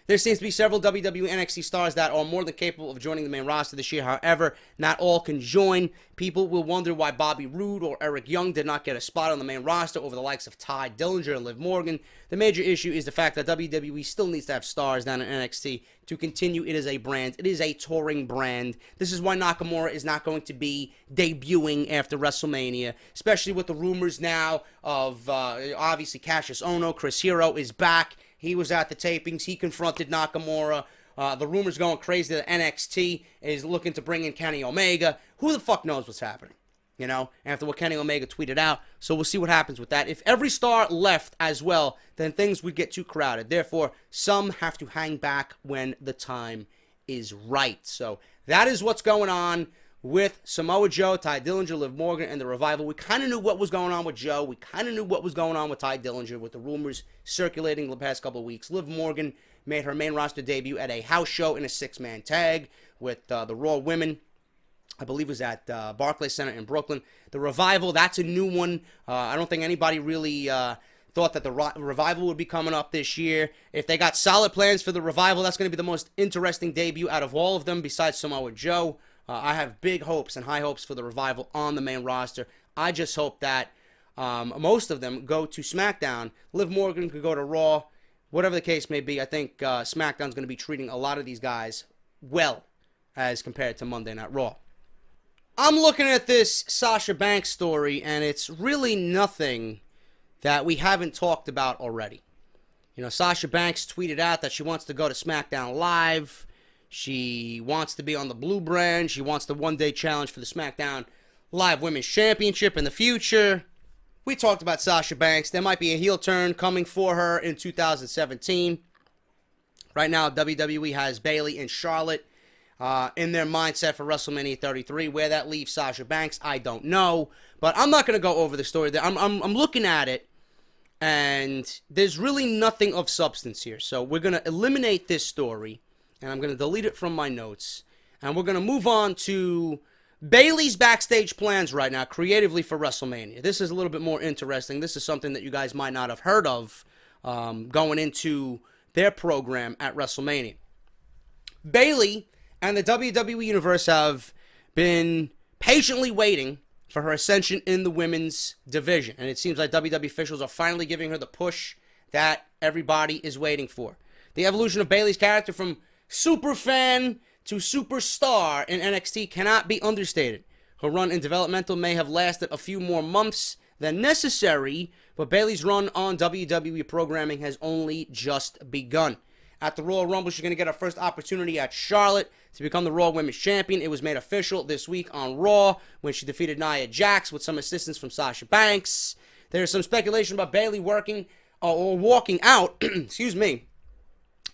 There seems to be several WWE NXT stars that are more than capable of joining the main roster this year. However, not all can join. People will wonder why Bobby Roode or Eric Young did not get a spot on the main roster over the likes of Ty Dillinger and Liv Morgan. The major issue is the fact that WWE still needs to have stars down in NXT to continue. It is a brand. It is a touring brand. This is why Nakamura is not going to be debuting after WrestleMania, especially with the rumors now of, obviously, Cassius Ohno. Chris Hero is back. He was at the tapings. He confronted Nakamura. The rumors going crazy that NXT is looking to bring in Kenny Omega. Who the fuck knows what's happening? You know, after what Kenny Omega tweeted out. So we'll see what happens with that. If every star left as well, then things would get too crowded. Therefore, some have to hang back when the time is right. So that is what's going on with Samoa Joe, Ty Dillinger, Liv Morgan, and the Revival. We kind of knew what was going on with Joe. We kind of knew what was going on with Ty Dillinger with the rumors circulating the past couple of weeks. Liv Morgan made her main roster debut at a house show in a six-man tag with the Raw Women. I believe it was at Barclays Center in Brooklyn. The Revival, that's a new one. I don't think anybody really thought that the Revival would be coming up this year. If they got solid plans for the Revival, that's going to be the most interesting debut out of all of them besides Samoa Joe. I have big hopes and high hopes for the Revival on the main roster. I just hope that most of them go to SmackDown. Liv Morgan could go to Raw. Whatever the case may be, I think SmackDown's going to be treating a lot of these guys well as compared to Monday Night Raw. I'm looking at this Sasha Banks story, and it's really nothing that we haven't talked about already. You know, Sasha Banks tweeted out that she wants to go to SmackDown Live. She wants to be on the Blue brand. She wants the one-day challenge for the SmackDown Live Women's Championship in the future. We talked about Sasha Banks. There might be a heel turn coming for her in 2017. Right now, WWE has Bayley and Charlotte in their mindset for WrestleMania 33. Where that leaves Sasha Banks, I don't know. But I'm not going to go over the story. I'm looking at it, and there's really nothing of substance here. So we're going to eliminate this story, and I'm going to delete it from my notes. And we're going to move on to Bayley's backstage plans right now, creatively for WrestleMania. This is a little bit more interesting. This is something that you guys might not have heard of going into their program at WrestleMania. Bayley and the WWE Universe have been patiently waiting for her ascension in the women's division. And it seems like WWE officials are finally giving her the push that everybody is waiting for. The evolution of Bayley's character from superfan to superstar in NXT cannot be understated. Her run in developmental may have lasted a few more months than necessary, but Bayley's run on WWE programming has only just begun. At the Royal Rumble, she's going to get her first opportunity at Charlotte to become the Raw Women's Champion. It was made official this week on Raw when she defeated Nia Jax with some assistance from Sasha Banks. There's some speculation about Bayley walking out,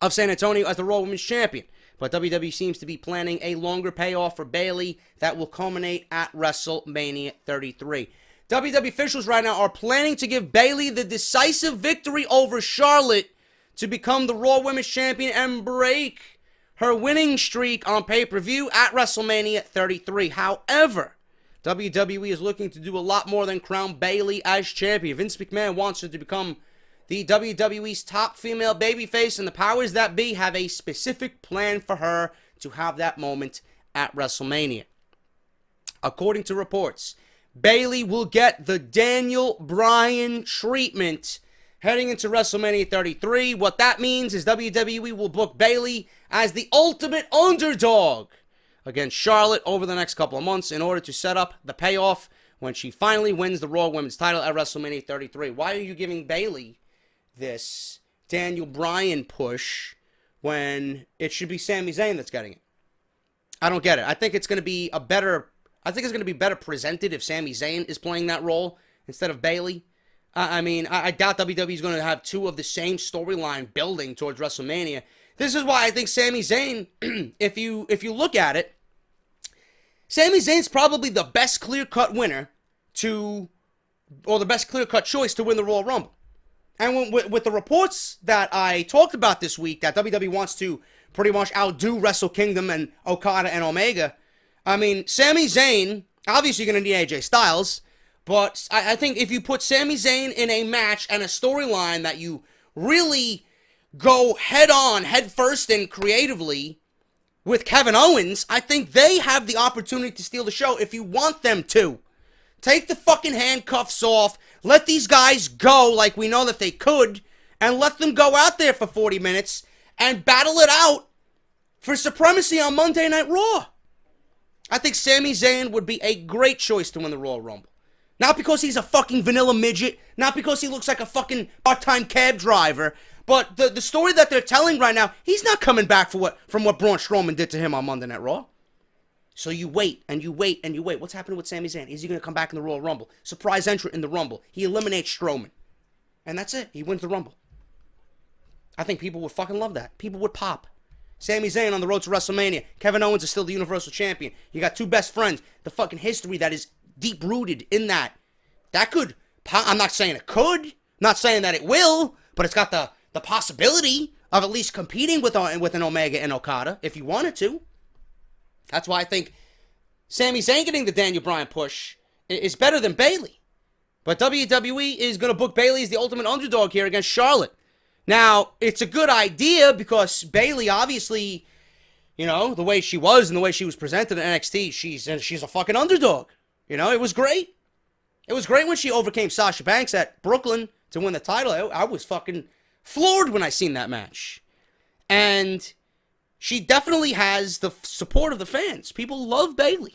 of San Antonio as the Raw Women's Champion. But WWE seems to be planning a longer payoff for Bayley that will culminate at WrestleMania 33. WWE officials right now are planning to give Bayley the decisive victory over Charlotte to become the Raw Women's Champion and break her winning streak on pay-per-view at WrestleMania 33. However, WWE is looking to do a lot more than crown Bayley as champion. Vince McMahon wants her to become the WWE's top female babyface, and the powers that be have a specific plan for her to have that moment at WrestleMania. According to reports, Bayley will get the Daniel Bryan treatment heading into WrestleMania 33. What that means is WWE will book Bayley as the ultimate underdog against Charlotte over the next couple of months in order to set up the payoff when she finally wins the Raw Women's title at WrestleMania 33. Why are you giving Bayley this Daniel Bryan push when it should be Sami Zayn that's getting it? I don't get it. I think it's going to be better presented if Sami Zayn is playing that role instead of Bayley. I doubt WWE is going to have two of the same storyline building towards WrestleMania. This is why I think Sami Zayn, if you look at it, Sami Zayn's probably the best clear-cut winner or the best clear-cut choice to win the Royal Rumble. And with the reports that I talked about this week, that WWE wants to pretty much outdo Wrestle Kingdom and Okada and Omega, Sami Zayn, obviously you're going to need AJ Styles, but I think if you put Sami Zayn in a match and a storyline that you really go head on, head first, and creatively with Kevin Owens, I think they have the opportunity to steal the show if you want them to. Take the fucking handcuffs off, let these guys go like we know that they could, and let them go out there for 40 minutes and battle it out for supremacy on Monday Night Raw. I think Sami Zayn would be a great choice to win the Royal Rumble. Not because he's a fucking vanilla midget, not because he looks like a fucking part-time cab driver, but the story that they're telling right now, he's not coming back from what Braun Strowman did to him on Monday Night Raw. So you wait, and you wait, and you wait. What's happening with Sami Zayn? Is he going to come back in the Royal Rumble? Surprise entrant in the Rumble. He eliminates Strowman. And that's it. He wins the Rumble. I think people would fucking love that. People would pop. Sami Zayn on the road to WrestleMania. Kevin Owens is still the Universal Champion. You got two best friends. The fucking history that is deep-rooted in that. That could... I'm not saying it could. Not saying that it will. But it's got the possibility of at least competing with an Omega and Okada if you wanted to. That's why I think Sami Zayn getting the Daniel Bryan push is better than Bayley. But WWE is going to book Bayley as the ultimate underdog here against Charlotte. Now, it's a good idea because Bayley, obviously, you know, the way she was and the way she was presented in NXT, she's a fucking underdog. You know, it was great. It was great when she overcame Sasha Banks at Brooklyn to win the title. I was fucking floored when I seen that match. And she definitely has the support of the fans. People love Bayley.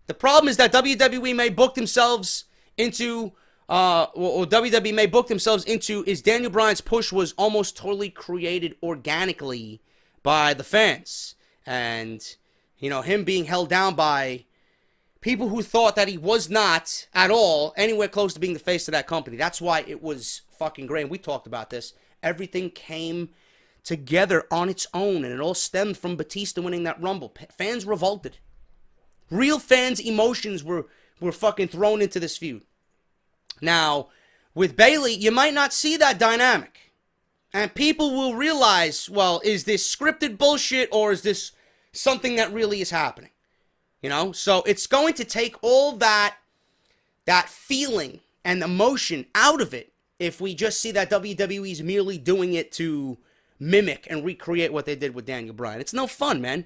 The problem is that WWE may book themselves into... WWE may book themselves into is Daniel Bryan's push was almost totally created organically by the fans. And, you know, him being held down by people who thought that he was not at all anywhere close to being the face of that company. That's why it was fucking great. And we talked about this. Everything came together on its own, and it all stemmed from Batista winning that Rumble. Fans revolted. Real fans' emotions were fucking thrown into this feud. Now, with Bayley, you might not see that dynamic. And people will realize, well, is this scripted bullshit or is this something that really is happening? You know? So it's going to take all that feeling and emotion out of it if we just see that WWE is merely doing it to mimic and recreate what they did with Daniel Bryan. It's no fun, man.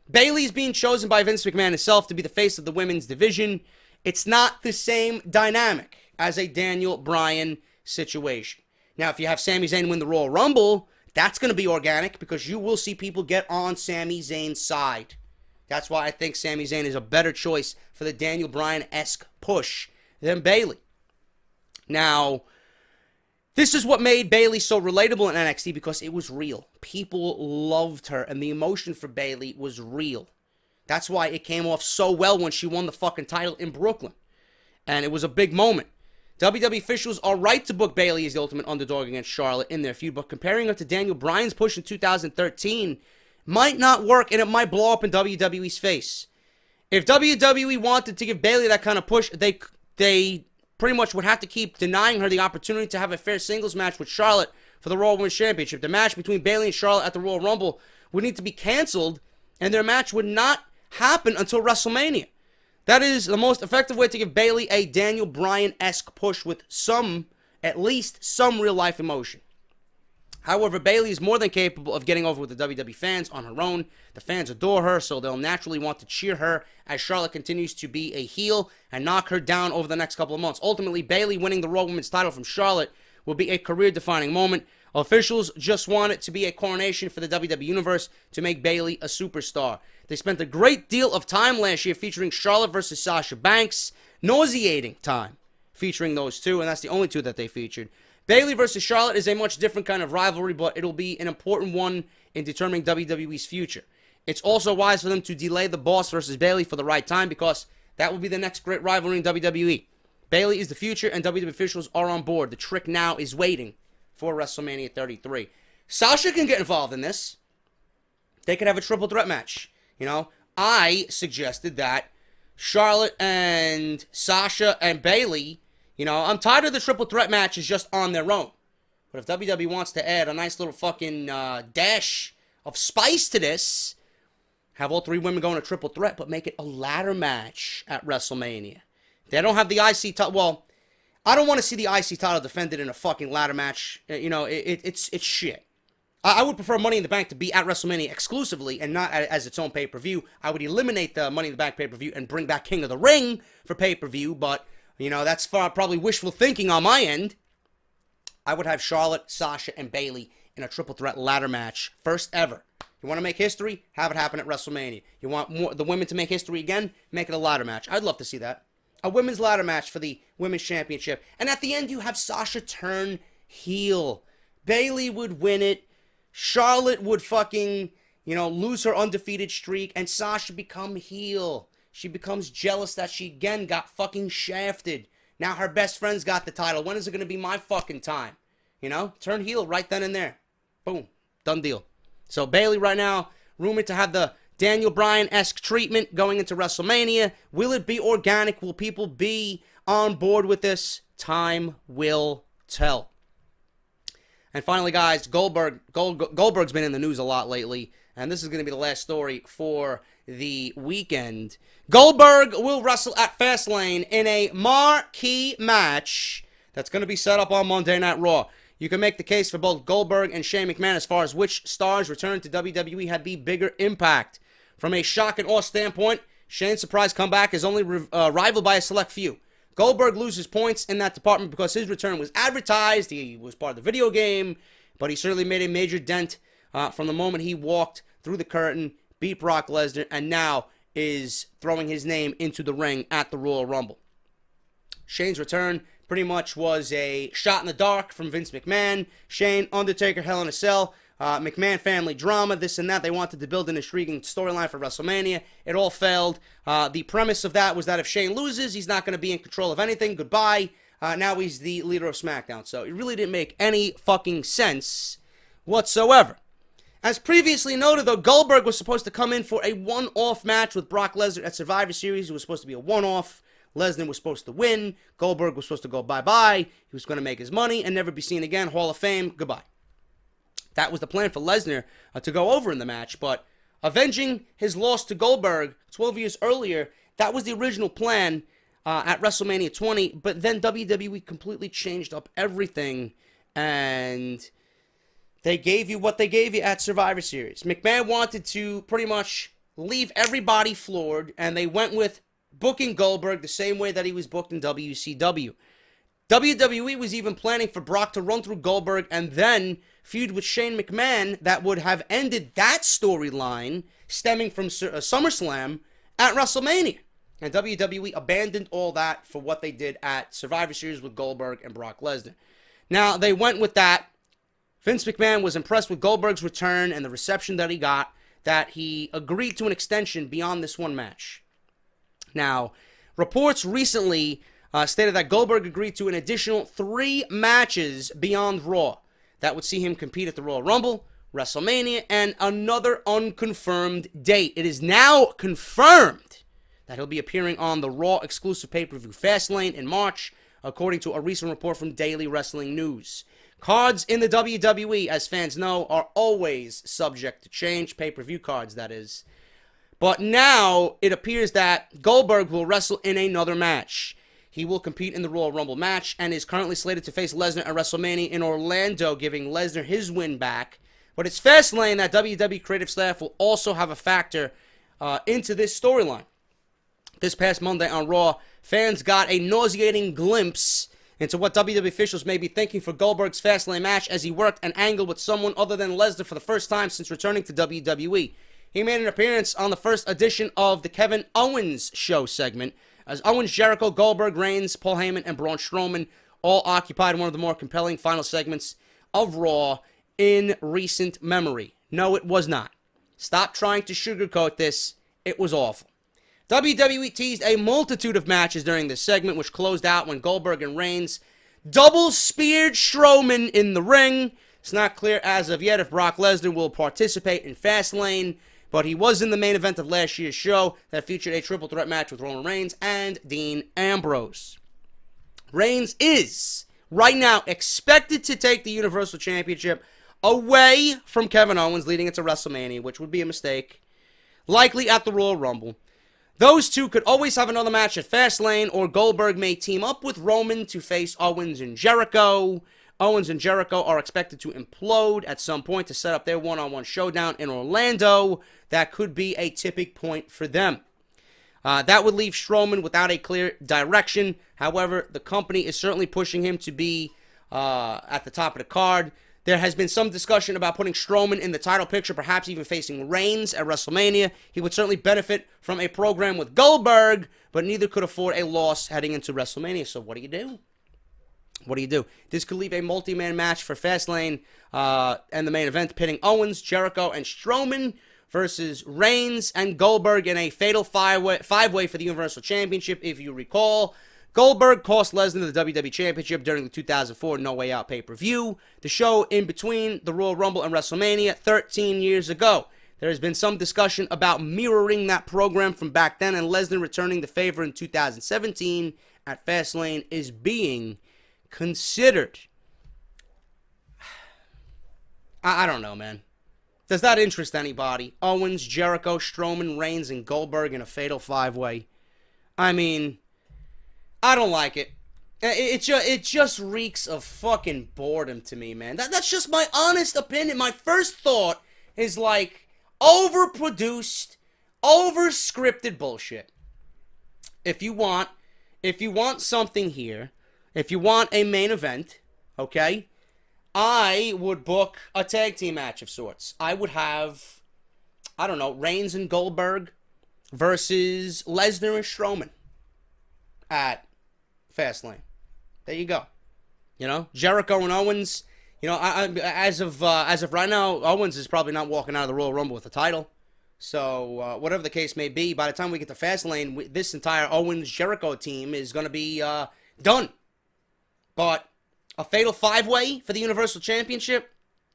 Bayley's being chosen by Vince McMahon himself to be the face of the women's division. It's not the same dynamic as a Daniel Bryan situation. Now, if you have Sami Zayn win the Royal Rumble, that's going to be organic because you will see people get on Sami Zayn's side. That's why I think Sami Zayn is a better choice for the Daniel Bryan-esque push than Bayley. Now, this is what made Bayley so relatable in NXT because it was real. People loved her, and the emotion for Bayley was real. That's why it came off so well when she won the fucking title in Brooklyn. And it was a big moment. WWE officials are right to book Bayley as the ultimate underdog against Charlotte in their feud, but comparing her to Daniel Bryan's push in 2013 might not work, and it might blow up in WWE's face. If WWE wanted to give Bayley that kind of push, they pretty much would have to keep denying her the opportunity to have a fair singles match with Charlotte for the Raw Women's Championship. The match between Bayley and Charlotte at the Royal Rumble would need to be canceled, and their match would not happen until WrestleMania. That is the most effective way to give Bayley a Daniel Bryan-esque push with at least some real-life emotion. However, Bayley is more than capable of getting over with the WWE fans on her own. The fans adore her, so they'll naturally want to cheer her as Charlotte continues to be a heel and knock her down over the next couple of months. Ultimately, Bayley winning the Raw Women's title from Charlotte will be a career-defining moment. Officials just want it to be a coronation for the WWE Universe to make Bayley a superstar. They spent a great deal of time last year featuring Charlotte versus Sasha Banks. Nauseating time featuring those two, and that's the only two that they featured. Bayley versus Charlotte is a much different kind of rivalry, but it'll be an important one in determining WWE's future. It's also wise for them to delay the Boss versus Bayley for the right time because that will be the next great rivalry in WWE. Bayley is the future, and WWE officials are on board. The trick now is waiting for WrestleMania 33. Sasha can get involved in this. They could have a triple threat match. You know, I suggested that Charlotte and Sasha and Bayley, you know, I'm tired of the triple threat matches just on their own. But if WWE wants to add a nice little fucking dash of spice to this, have all three women going a triple threat, but make it a ladder match at WrestleMania. They don't have the IC title. Well, I don't want to see the IC title defended in a fucking ladder match. You know, it's shit. I would prefer Money in the Bank to be at WrestleMania exclusively and not as its own pay-per-view. I would eliminate the Money in the Bank pay-per-view and bring back King of the Ring for pay-per-view, but, that's probably wishful thinking on my end. I would have Charlotte, Sasha, and Bayley in a triple threat ladder match. First ever. You want to make history? Have it happen at WrestleMania. You want the women to make history again? Make it a ladder match. I'd love to see that. A women's ladder match for the Women's Championship. And at the end, you have Sasha turn heel. Bayley would win it. Charlotte would fucking, lose her undefeated streak. And Sasha become heel. She becomes jealous that she again got fucking shafted. Now her best friend's got the title. When is it going to be my fucking time? Turn heel right then and there. Boom. Done deal. So Bayley right now, rumored to have the Daniel Bryan-esque treatment going into WrestleMania. Will it be organic? Will people be on board with this? Time will tell. And finally, guys, Goldberg's been in the news a lot lately, and this is going to be the last story for the weekend. Goldberg will wrestle at Fastlane in a marquee match that's going to be set up on Monday Night Raw. You can make the case for both Goldberg and Shane McMahon as far as which stars return to WWE had the bigger impact. From a shock and awe standpoint, Shane's surprise comeback is only rivaled by a select few. Goldberg loses points in that department because his return was advertised, he was part of the video game, but he certainly made a major dent from the moment he walked through the curtain, beat Brock Lesnar, and now is throwing his name into the ring at the Royal Rumble. Shane's return pretty much was a shot in the dark from Vince McMahon. Shane, Undertaker, Hell in a Cell, McMahon family drama, this and that. They wanted to build an intriguing storyline for WrestleMania. It all failed. The premise of that was that if Shane loses, he's not going to be in control of anything. Goodbye. Now he's the leader of SmackDown. So it really didn't make any fucking sense whatsoever. As previously noted, though, Goldberg was supposed to come in for a one-off match with Brock Lesnar at Survivor Series. It was supposed to be a one-off. Lesnar was supposed to win. Goldberg was supposed to go bye-bye. He was going to make his money and never be seen again. Hall of Fame, goodbye. That was the plan for Lesnar to go over in the match, but avenging his loss to Goldberg 12 years earlier, that was the original plan at WrestleMania 20, but then WWE completely changed up everything, and they gave you what they gave you at Survivor Series. McMahon wanted to pretty much leave everybody floored, and they went with booking Goldberg the same way that he was booked in WCW. WWE was even planning for Brock to run through Goldberg and then feud with Shane McMahon that would have ended that storyline stemming from SummerSlam at WrestleMania. And WWE abandoned all that for what they did at Survivor Series with Goldberg and Brock Lesnar. Now, they went with that. Vince McMahon was impressed with Goldberg's return and the reception that he got, that he agreed to an extension beyond this one match. Now, reports recently stated that Goldberg agreed to an additional 3 matches beyond Raw that would see him compete at the Royal Rumble, WrestleMania, and another unconfirmed date. It is now confirmed that he'll be appearing on the Raw exclusive pay-per-view Fastlane in March, according to a recent report from Daily Wrestling News. Cards in the WWE, as fans know, are always subject to change. Pay-per-view cards, that is. But now, it appears that Goldberg will wrestle in another match. He will compete in the Royal Rumble match and is currently slated to face Lesnar at WrestleMania in Orlando, giving Lesnar his win back. But it's Fastlane that WWE creative staff will also have a factor into this storyline. This past Monday on Raw, fans got a nauseating glimpse into what WWE officials may be thinking for Goldberg's Fastlane match as he worked an angle with someone other than Lesnar for the first time since returning to WWE. He made an appearance on the first edition of the Kevin Owens Show segment, as Owens, Jericho, Goldberg, Reigns, Paul Heyman, and Braun Strowman all occupied one of the more compelling final segments of Raw in recent memory. No, it was not. Stop trying to sugarcoat this. It was awful. WWE teased a multitude of matches during this segment, which closed out when Goldberg and Reigns double-speared Strowman in the ring. It's not clear as of yet if Brock Lesnar will participate in Fastlane, but he was in the main event of last year's show that featured a triple threat match with Roman Reigns and Dean Ambrose. Reigns is, right now, expected to take the Universal Championship away from Kevin Owens leading into WrestleMania, which would be a mistake, likely at the Royal Rumble. Those two could always have another match at Fastlane, or Goldberg may team up with Roman to face Owens and Jericho. Owens and Jericho are expected to implode at some point to set up their one-on-one showdown in Orlando. That could be a tipping point for them. That would leave Strowman without a clear direction. However, the company is certainly pushing him to be at the top of the card. There has been some discussion about putting Strowman in the title picture, perhaps even facing Reigns at WrestleMania. He would certainly benefit from a program with Goldberg, but neither could afford a loss heading into WrestleMania. So what do you do? What do you do? This could leave a multi-man match for Fastlane and the main event, pitting Owens, Jericho, and Strowman versus Reigns and Goldberg in a fatal five-way for the Universal Championship. If you recall, Goldberg cost Lesnar the WWE Championship during the 2004 No Way Out pay-per-view, the show in between the Royal Rumble and WrestleMania 13 years ago. There has been some discussion about mirroring that program from back then, and Lesnar returning the favor in 2017 at Fastlane is being considered. I don't know, man. Does that interest anybody? Owens, Jericho, Strowman, Reigns, and Goldberg in a fatal five-way. I mean, I don't like it. It just reeks of fucking boredom to me, man. That's just my honest opinion. My first thought is like overproduced, over-scripted bullshit. If you want something here, if you want a main event, okay, I would book a tag team match of sorts. I would have, I don't know, Reigns and Goldberg versus Lesnar and Strowman at Fastlane. There you go. You know, Jericho and Owens. You know, as of right now, Owens is probably not walking out of the Royal Rumble with the title. So whatever the case may be, by the time we get to Fastlane, this entire Owens Jericho team is going to be done. But a fatal five-way for the Universal Championship,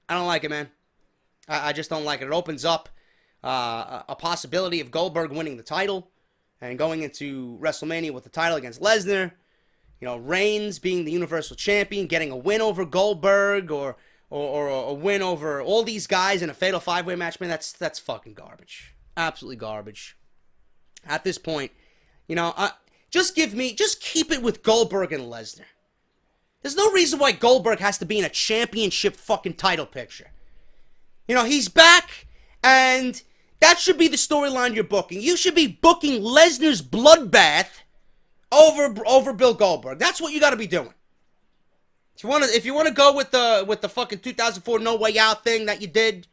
I don't like it, man. I just don't like it. It opens up a possibility of Goldberg winning the title and going into WrestleMania with the title against Lesnar. You know, Reigns being the Universal Champion, getting a win over Goldberg or a win over all these guys in a fatal five-way match, man, that's fucking garbage. Absolutely garbage. At this point, you know, just keep it with Goldberg and Lesnar. There's no reason why Goldberg has to be in a championship fucking title picture. You know, he's back, and that should be the storyline you're booking. You should be booking Lesnar's bloodbath over Bill Goldberg. That's what you got to be doing. If you want to go with the fucking 2004 No Way Out thing that you did,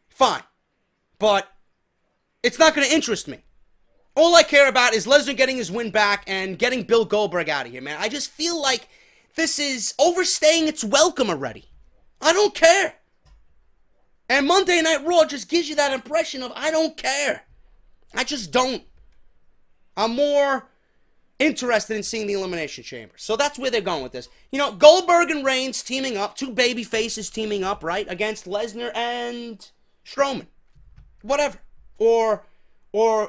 fine. But it's not going to interest me. All I care about is Lesnar getting his win back and getting Bill Goldberg out of here, man. I just feel like this is overstaying its welcome already. I don't care. And Monday Night Raw just gives you that impression of I don't care. I just don't. I'm more interested in seeing the Elimination Chamber. So that's where they're going with this. You know, Goldberg and Reigns teaming up, two baby faces teaming up, right, against Lesnar and Strowman. Whatever. Or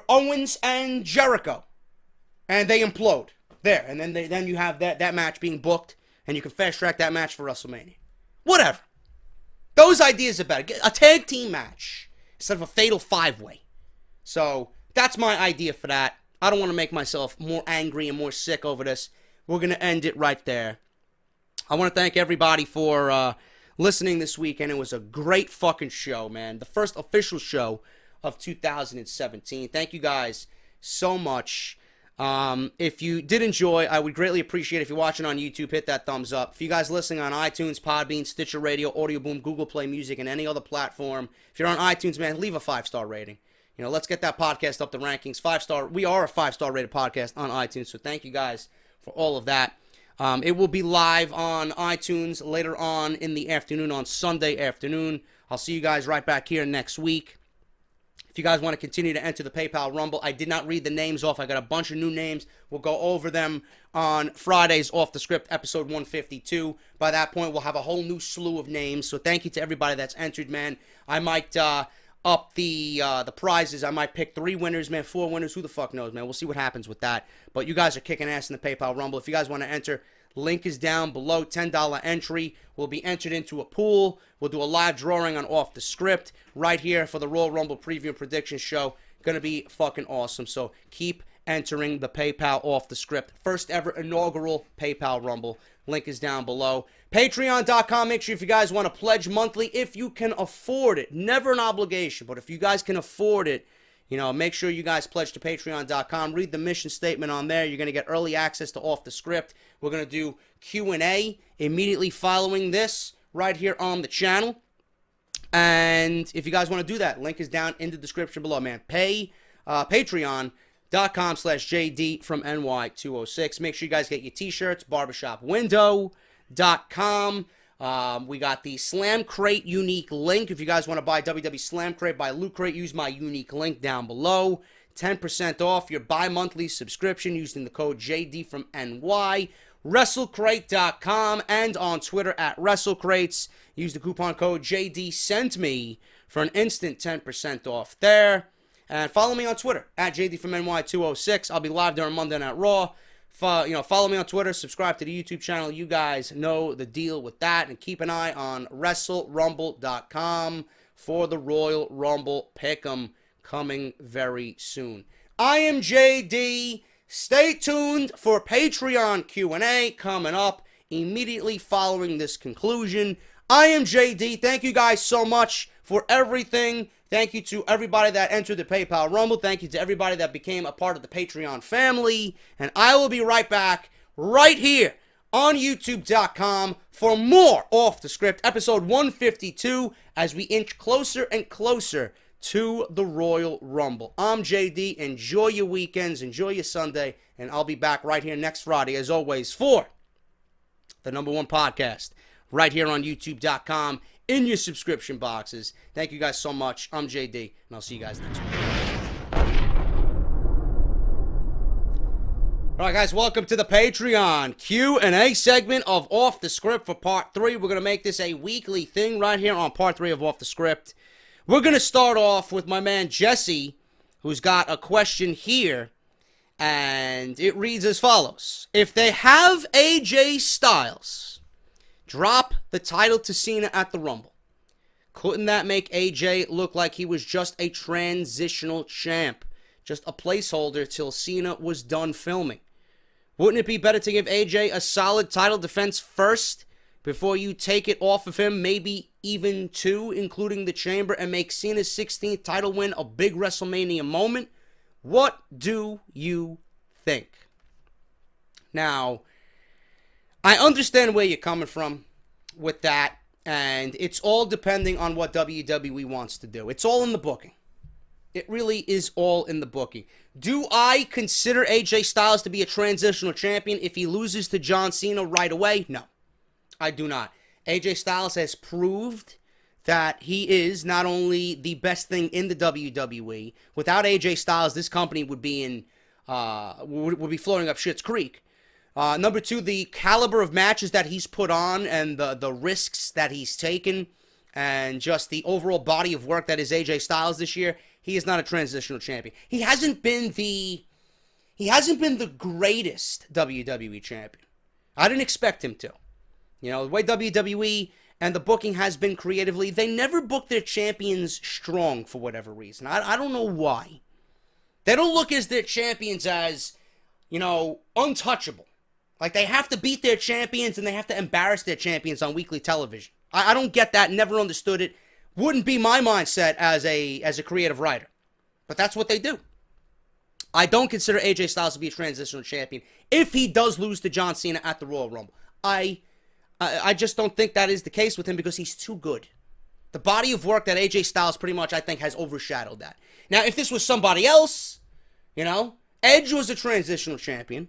Owens and Jericho. And they implode. There. And then you have that match being booked, and you can fast track that match for WrestleMania. Whatever. Those ideas are better. A tag team match instead of a fatal five-way. So that's my idea for that. I don't want to make myself more angry and more sick over this. We're going to end it right there. I want to thank everybody for listening this weekend. It was a great fucking show, man. The first official show of 2017. Thank you guys so much. If you did enjoy, I would greatly appreciate if you're watching on YouTube, hit that thumbs up. If you guys listening on iTunes, Podbean, Stitcher Radio, Audio Boom, Google Play Music, and any other platform, if you're on iTunes, man, leave a 5-star rating. You know, let's get that podcast up the rankings. 5-star. We are a 5-star rated podcast on iTunes, so thank you guys for all of that. It will be live on iTunes later on in the afternoon on Sunday afternoon. I'll see you guys right back here next week. If you guys want to continue to enter the PayPal Rumble, I did not read the names off. I got a bunch of new names. We'll go over them on Friday's Off The Script, episode 152. By that point, we'll have a whole new slew of names. So thank you to everybody that's entered, man. I might up the prizes. I might pick 3 winners, man, 4 winners. Who the fuck knows, man? We'll see what happens with that. But you guys are kicking ass in the PayPal Rumble. If you guys want to enter, link is down below. $10 entry will be entered into a pool. We'll do a live drawing on Off The Script right here for the Royal Rumble preview and prediction show. Gonna be fucking awesome. So keep entering the PayPal Off The Script first ever inaugural PayPal Rumble. Link is down below. Patreon.com. Make sure if you guys want to pledge monthly, if you can afford it. Never an obligation, but if you guys can afford it, make sure you guys pledge to Patreon.com. Read the mission statement on there. You're going to get early access to Off The Script. We're going to do Q&A immediately following this right here on the channel. And if you guys want to do that, link is down in the description below, man. Patreon.com/JD from NY206. Make sure you guys get your t-shirts, barbershopwindow.com. We got the Slam Crate unique link. If you guys want to buy WWE Slam Crate by Loot Crate, use my unique link down below. 10% off your bi-monthly subscription using the code JD from NY. WrestleCrate.com and on Twitter at WrestleCrates. Use the coupon code JDSENTME for an instant 10% off there. And follow me on Twitter at JD from NY206. I'll be live during Monday Night Raw. Follow me on Twitter. Subscribe to the YouTube channel. You guys know the deal with that. And keep an eye on WrestleRumble.com for the Royal Rumble Pick'em coming very soon. I am JD. Stay tuned for Patreon Q&A coming up immediately following this conclusion. I am JD. Thank you guys so much for everything. Thank you to everybody that entered the PayPal Rumble. Thank you to everybody that became a part of the Patreon family. And I will be right back right here on YouTube.com for more Off The Script, episode 152, as we inch closer and closer to the Royal Rumble. I'm JD. Enjoy your weekends. Enjoy your Sunday. And I'll be back right here next Friday, as always, for the #1 podcast right here on YouTube.com in your subscription boxes. Thank you guys so much. I'm JD, and I'll see you guys next week. All right, guys, welcome to the Patreon Q&A segment of Off The Script for Part 3. We're going to make this a weekly thing right here on Part 3 of Off The Script. We're going to start off with my man Jesse, who's got a question here, and it reads as follows. If they have AJ Styles drop the title to Cena at the Rumble, couldn't that make AJ look like he was just a transitional champ, just a placeholder till Cena was done filming? Wouldn't it be better to give AJ a solid title defense first before you take it off of him, maybe even 2, including the Chamber, and make Cena's 16th title win a big WrestleMania moment? What do you think? Now, I understand where you're coming from with that, and it's all depending on what WWE wants to do. It's all in the booking. It really is all in the booking. Do I consider AJ Styles to be a transitional champion if he loses to John Cena right away? No, I do not. AJ Styles has proved that he is not only the best thing in the WWE. Without AJ Styles, this company would be would be floating up Schitt's Creek. Number 2, the caliber of matches that he's put on and the risks that he's taken and just the overall body of work that is AJ Styles this year, he is not a transitional champion. He hasn't been the greatest WWE champion. I didn't expect him to. The way WWE and the booking has been creatively, they never book their champions strong for whatever reason. I don't know why. They don't look as their champions as, untouchable. Like, they have to beat their champions and they have to embarrass their champions on weekly television. I don't get that, never understood it. Wouldn't be my mindset as a creative writer. But that's what they do. I don't consider AJ Styles to be a transitional champion if he does lose to John Cena at the Royal Rumble. I just don't think that is the case with him because he's too good. The body of work that AJ Styles pretty much, I think, has overshadowed that. Now, if this was somebody else, Edge was a transitional champion,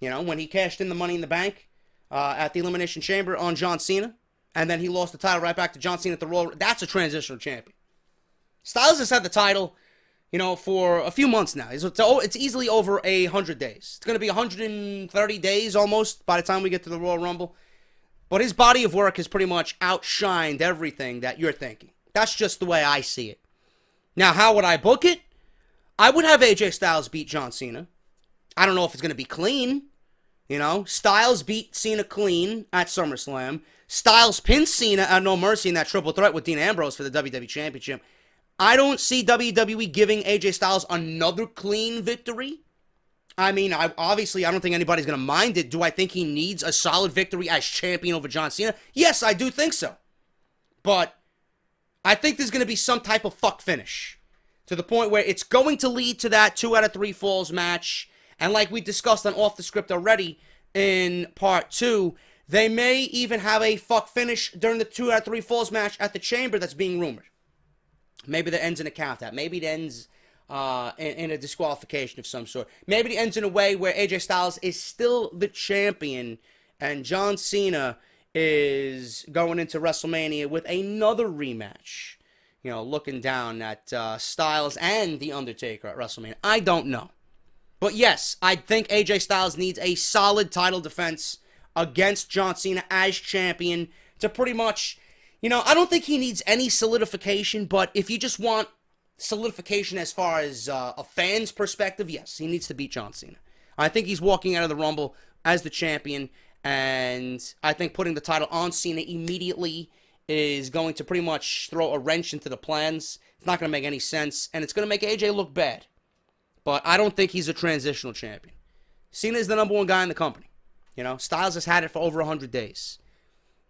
when he cashed in the Money in the Bank at the Elimination Chamber on John Cena, and then he lost the title right back to John Cena at the Royal. That's a transitional champion. Styles has had the title, for a few months now. It's easily over 100 days. It's going to be 130 days almost by the time we get to the Royal Rumble. But his body of work has pretty much outshined everything that you're thinking. That's just the way I see it. Now, how would I book it? I would have AJ Styles beat John Cena. I don't know if it's going to be clean. Styles beat Cena clean at SummerSlam. Styles pinned Cena at No Mercy in that triple threat with Dean Ambrose for the WWE Championship. I don't see WWE giving AJ Styles another clean victory I mean, I don't think anybody's going to mind it. Do I think he needs a solid victory as champion over John Cena? Yes, I do think so. But I think there's going to be some type of fuck finish to the point where it's going to lead to that 2 out of 3 falls match. And like we discussed on Off the Script already in part 2, they may even have a fuck finish during the 2 out of 3 falls match at the Chamber that's being rumored. Maybe that ends in a count out. Maybe it ends in a disqualification of some sort. Maybe it ends in a way where AJ Styles is still the champion and John Cena is going into WrestleMania with another rematch. You know, looking down at Styles and The Undertaker at WrestleMania. I don't know. But yes, I think AJ Styles needs a solid title defense against John Cena as champion to pretty much, I don't think he needs any solidification, but if you just want solidification as far as a fan's perspective, yes, he needs to beat John Cena. I think he's walking out of the Rumble as the champion, and I think putting the title on Cena immediately is going to pretty much throw a wrench into the plans. It's not going to make any sense, and it's going to make AJ look bad. But I don't think he's a transitional champion. Cena is the number 1 guy in the company. Styles has had it for over 100 days.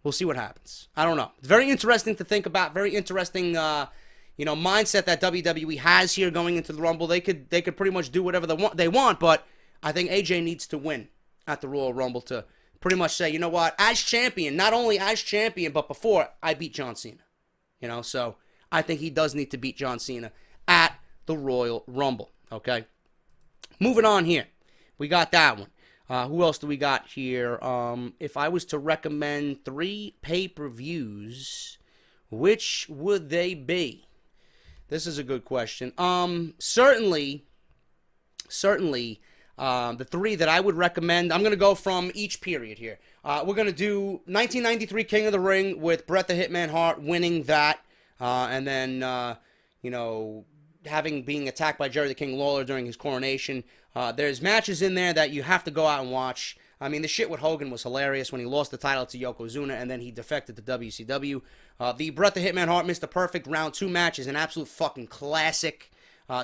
We'll see what happens. I don't know. It's very interesting to think about. Very interesting mindset that WWE has here going into the Rumble. They could pretty much do whatever they want, but I think AJ needs to win at the Royal Rumble to pretty much say, you know what, as champion, not only as champion, but before I beat John Cena. So I think he does need to beat John Cena at the Royal Rumble, okay? Moving on here. We got that one. Who else do we got here? If I was to recommend 3 pay-per-views, which would they be? This is a good question. Certainly, the 3 that I would recommend, I'm going to go from each period here. We're going to do 1993 King of the Ring with Bret the Hitman Hart winning that, and then, being attacked by Jerry the King Lawler during his coronation. There's matches in there that you have to go out and watch. I mean, the shit with Hogan was hilarious when he lost the title to Yokozuna and then he defected to WCW. The Bret the Hitman Hart Mr. Perfect Round 2 match is an absolute fucking classic.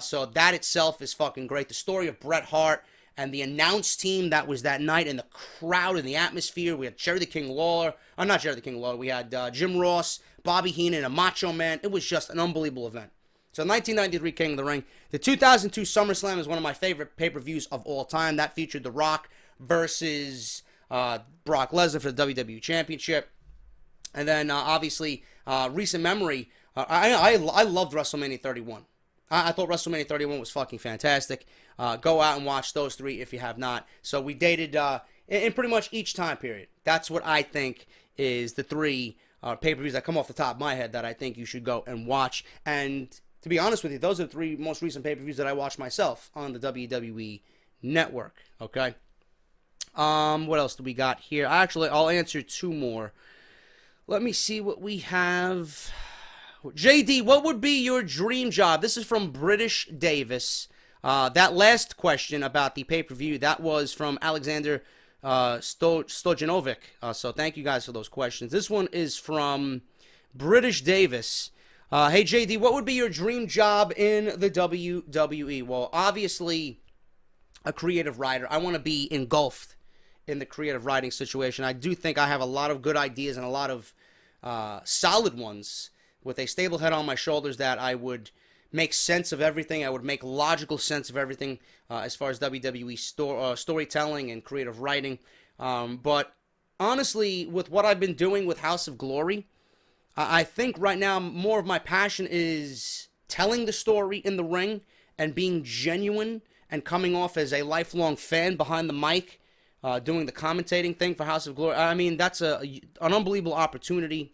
So that itself is fucking great. The story of Bret Hart and the announce team that was that night and the crowd and the atmosphere. We had Jerry the King Lawler. Not Jerry the King Lawler. We had Jim Ross, Bobby Heenan, and Macho Man. It was just an unbelievable event. So 1993 King of the Ring. The 2002 SummerSlam is one of my favorite pay-per-views of all time. That featured The Rock versus Brock Lesnar for the WWE Championship. And then, obviously, recent memory, I loved WrestleMania 31. I thought WrestleMania 31 was fucking fantastic. Go out and watch those 3 if you have not. So we dated in pretty much each time period. That's what I think is the 3 pay-per-views that come off the top of my head that I think you should go and watch. And to be honest with you, those are the 3 most recent pay-per-views that I watched myself on the WWE Network, okay? What else do we got here? Actually, I'll answer 2 more. Let me see what we have. JD, what would be your dream job? This is from British Davis. That last question about the pay-per-view, that was from Alexander Stojanovic. So thank you guys for those questions. This one is from British Davis. Hey, JD, what would be your dream job in the WWE? Well, obviously, a creative writer. I want to be engulfed in the creative writing situation. I do think I have a lot of good ideas and a lot of solid ones with a stable head on my shoulders that I would make sense of everything. I would make logical sense of everything as far as WWE storytelling and creative writing. But honestly, with what I've been doing with House of Glory, I think right now more of my passion is telling the story in the ring and being genuine and coming off as a lifelong fan behind the mic, doing the commentating thing for House of Glory. I mean, that's an unbelievable opportunity.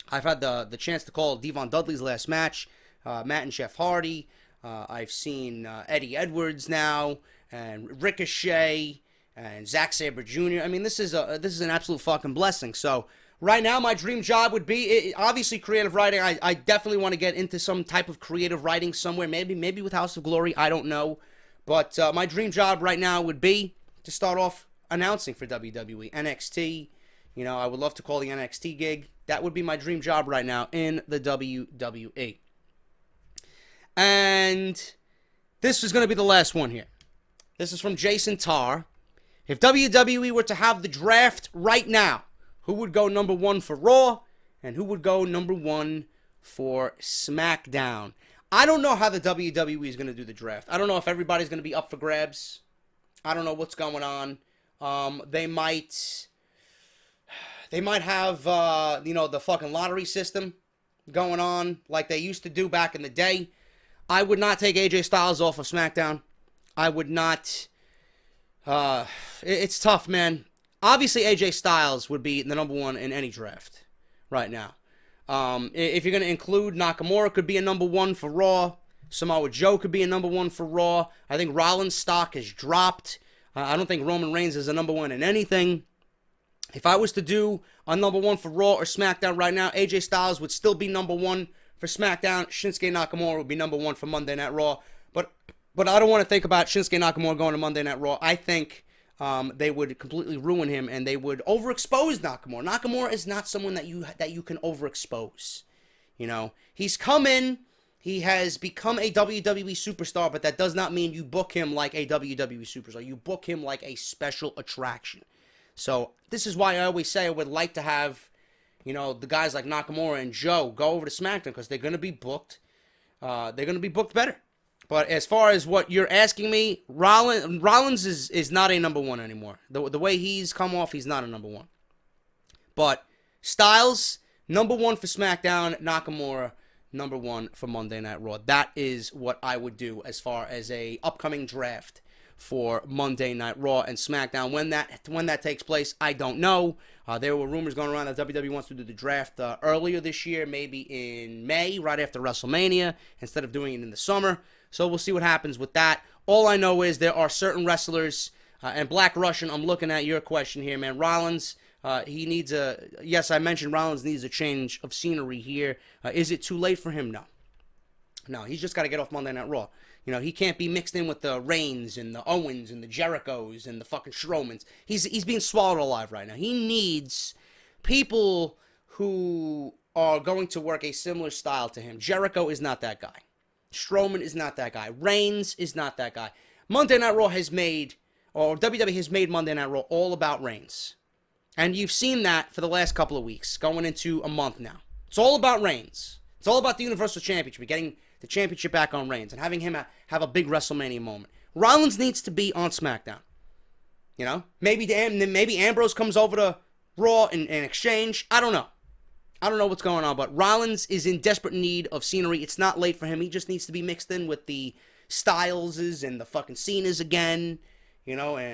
I've had the chance to call Devon Dudley's last match, Matt and Jeff Hardy. I've seen Eddie Edwards now, and Ricochet, and Zack Sabre Jr. I mean, this is an absolute fucking blessing. So right now, my dream job would be, obviously, creative writing. I definitely want to get into some type of creative writing somewhere, maybe with House of Glory, I don't know. But my dream job right now would be to start off announcing for WWE, NXT. You know, I would love to call the NXT gig. That would be my dream job right now in the WWE. And this is going to be the last one here. This is from Jason Tarr. If WWE were to have the draft right now, who would go number 1 for Raw and who would go number 1 for SmackDown? I don't know how the WWE is going to do the draft. I don't know if everybody's going to be up for grabs. I don't know what's going on. They might have, the fucking lottery system going on like they used to do back in the day. I would not take AJ Styles off of SmackDown. I would not. It's tough, man. Obviously, AJ Styles would be the number 1 in any draft right now. If you're going to include Nakamura, could be a number 1 for Raw. Samoa Joe could be a number 1 for Raw. I think Rollins' stock has dropped. I don't think Roman Reigns is a number 1 in anything. If I was to do a number 1 for Raw or SmackDown right now, AJ Styles would still be number 1 for SmackDown. Shinsuke Nakamura would be number 1 for Monday Night Raw. But I don't want to think about Shinsuke Nakamura going to Monday Night Raw. I think they would completely ruin him and they would overexpose Nakamura. Nakamura is not someone that you can overexpose. You know, he's come in, he has become a WWE superstar, but that does not mean you book him like a WWE superstar. You book him like a special attraction. So this is why I always say I would like to have, the guys like Nakamura and Joe go over to SmackDown because they're going to be booked. They're going to be booked better. But as far as what you're asking me, Rollins is not a number 1 anymore. The way he's come off, he's not a number 1. But Styles, number 1 for SmackDown. Nakamura, number 1 for Monday Night Raw. That is what I would do as far as a upcoming draft for Monday Night Raw and SmackDown. When that takes place, I don't know. There were rumors going around that WWE wants to do the draft earlier this year, maybe in May, right after WrestleMania, instead of doing it in the summer. So we'll see what happens with that. All I know is there are certain wrestlers, and Black Russian, I'm looking at your question here, man. Rollins, he needs yes, I mentioned Rollins needs a change of scenery here. Is it too late for him? No. No, he's just got to get off Monday Night Raw. He can't be mixed in with the Reigns and the Owens and the Jerichos and the fucking Strowmans. He's being swallowed alive right now. He needs people who are going to work a similar style to him. Jericho is not that guy. Strowman is not that guy. Reigns is not that guy. Monday Night Raw WWE has made Monday Night Raw all about Reigns. And you've seen that for the last couple of weeks, going into a month now. It's all about Reigns. It's all about the Universal Championship, getting the championship back on Reigns, and having him have a big WrestleMania moment. Rollins needs to be on SmackDown. Maybe Ambrose comes over to Raw in exchange. I don't know. I don't know what's going on, but Rollins is in desperate need of scenery. It's not late for him. He just needs to be mixed in with the Styleses and the fucking Cenas again, I'd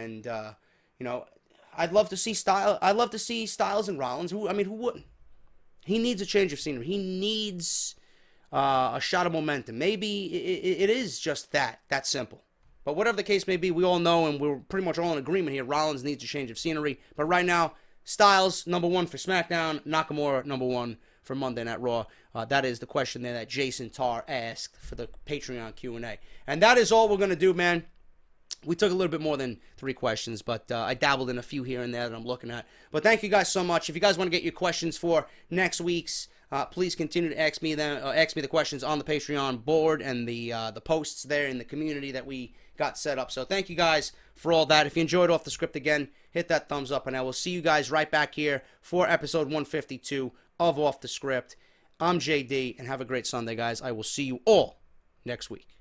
love to see Styles and Rollins. Who wouldn't? He needs a change of scenery. He needs a shot of momentum. Maybe it is just that simple. But whatever the case may be, we all know, and we're pretty much all in agreement here, Rollins needs a change of scenery. But right now, Styles, number 1 for SmackDown. Nakamura, number 1 for Monday Night Raw. That is the question there that Jason Tarr asked for the Patreon Q&A. And that is all we're going to do, man. We took a little bit more than 3 questions, but I dabbled in a few here and there that I'm looking at. But thank you guys so much. If you guys want to get your questions for next week's, please continue to ask me the questions on the Patreon board and the posts there in the community that we got set up. So thank you guys for all that. If you enjoyed Off the Script again, hit that thumbs up, and I will see you guys right back here for episode 152 of Off the Script. I'm JD, and have a great Sunday, guys. I will see you all next week.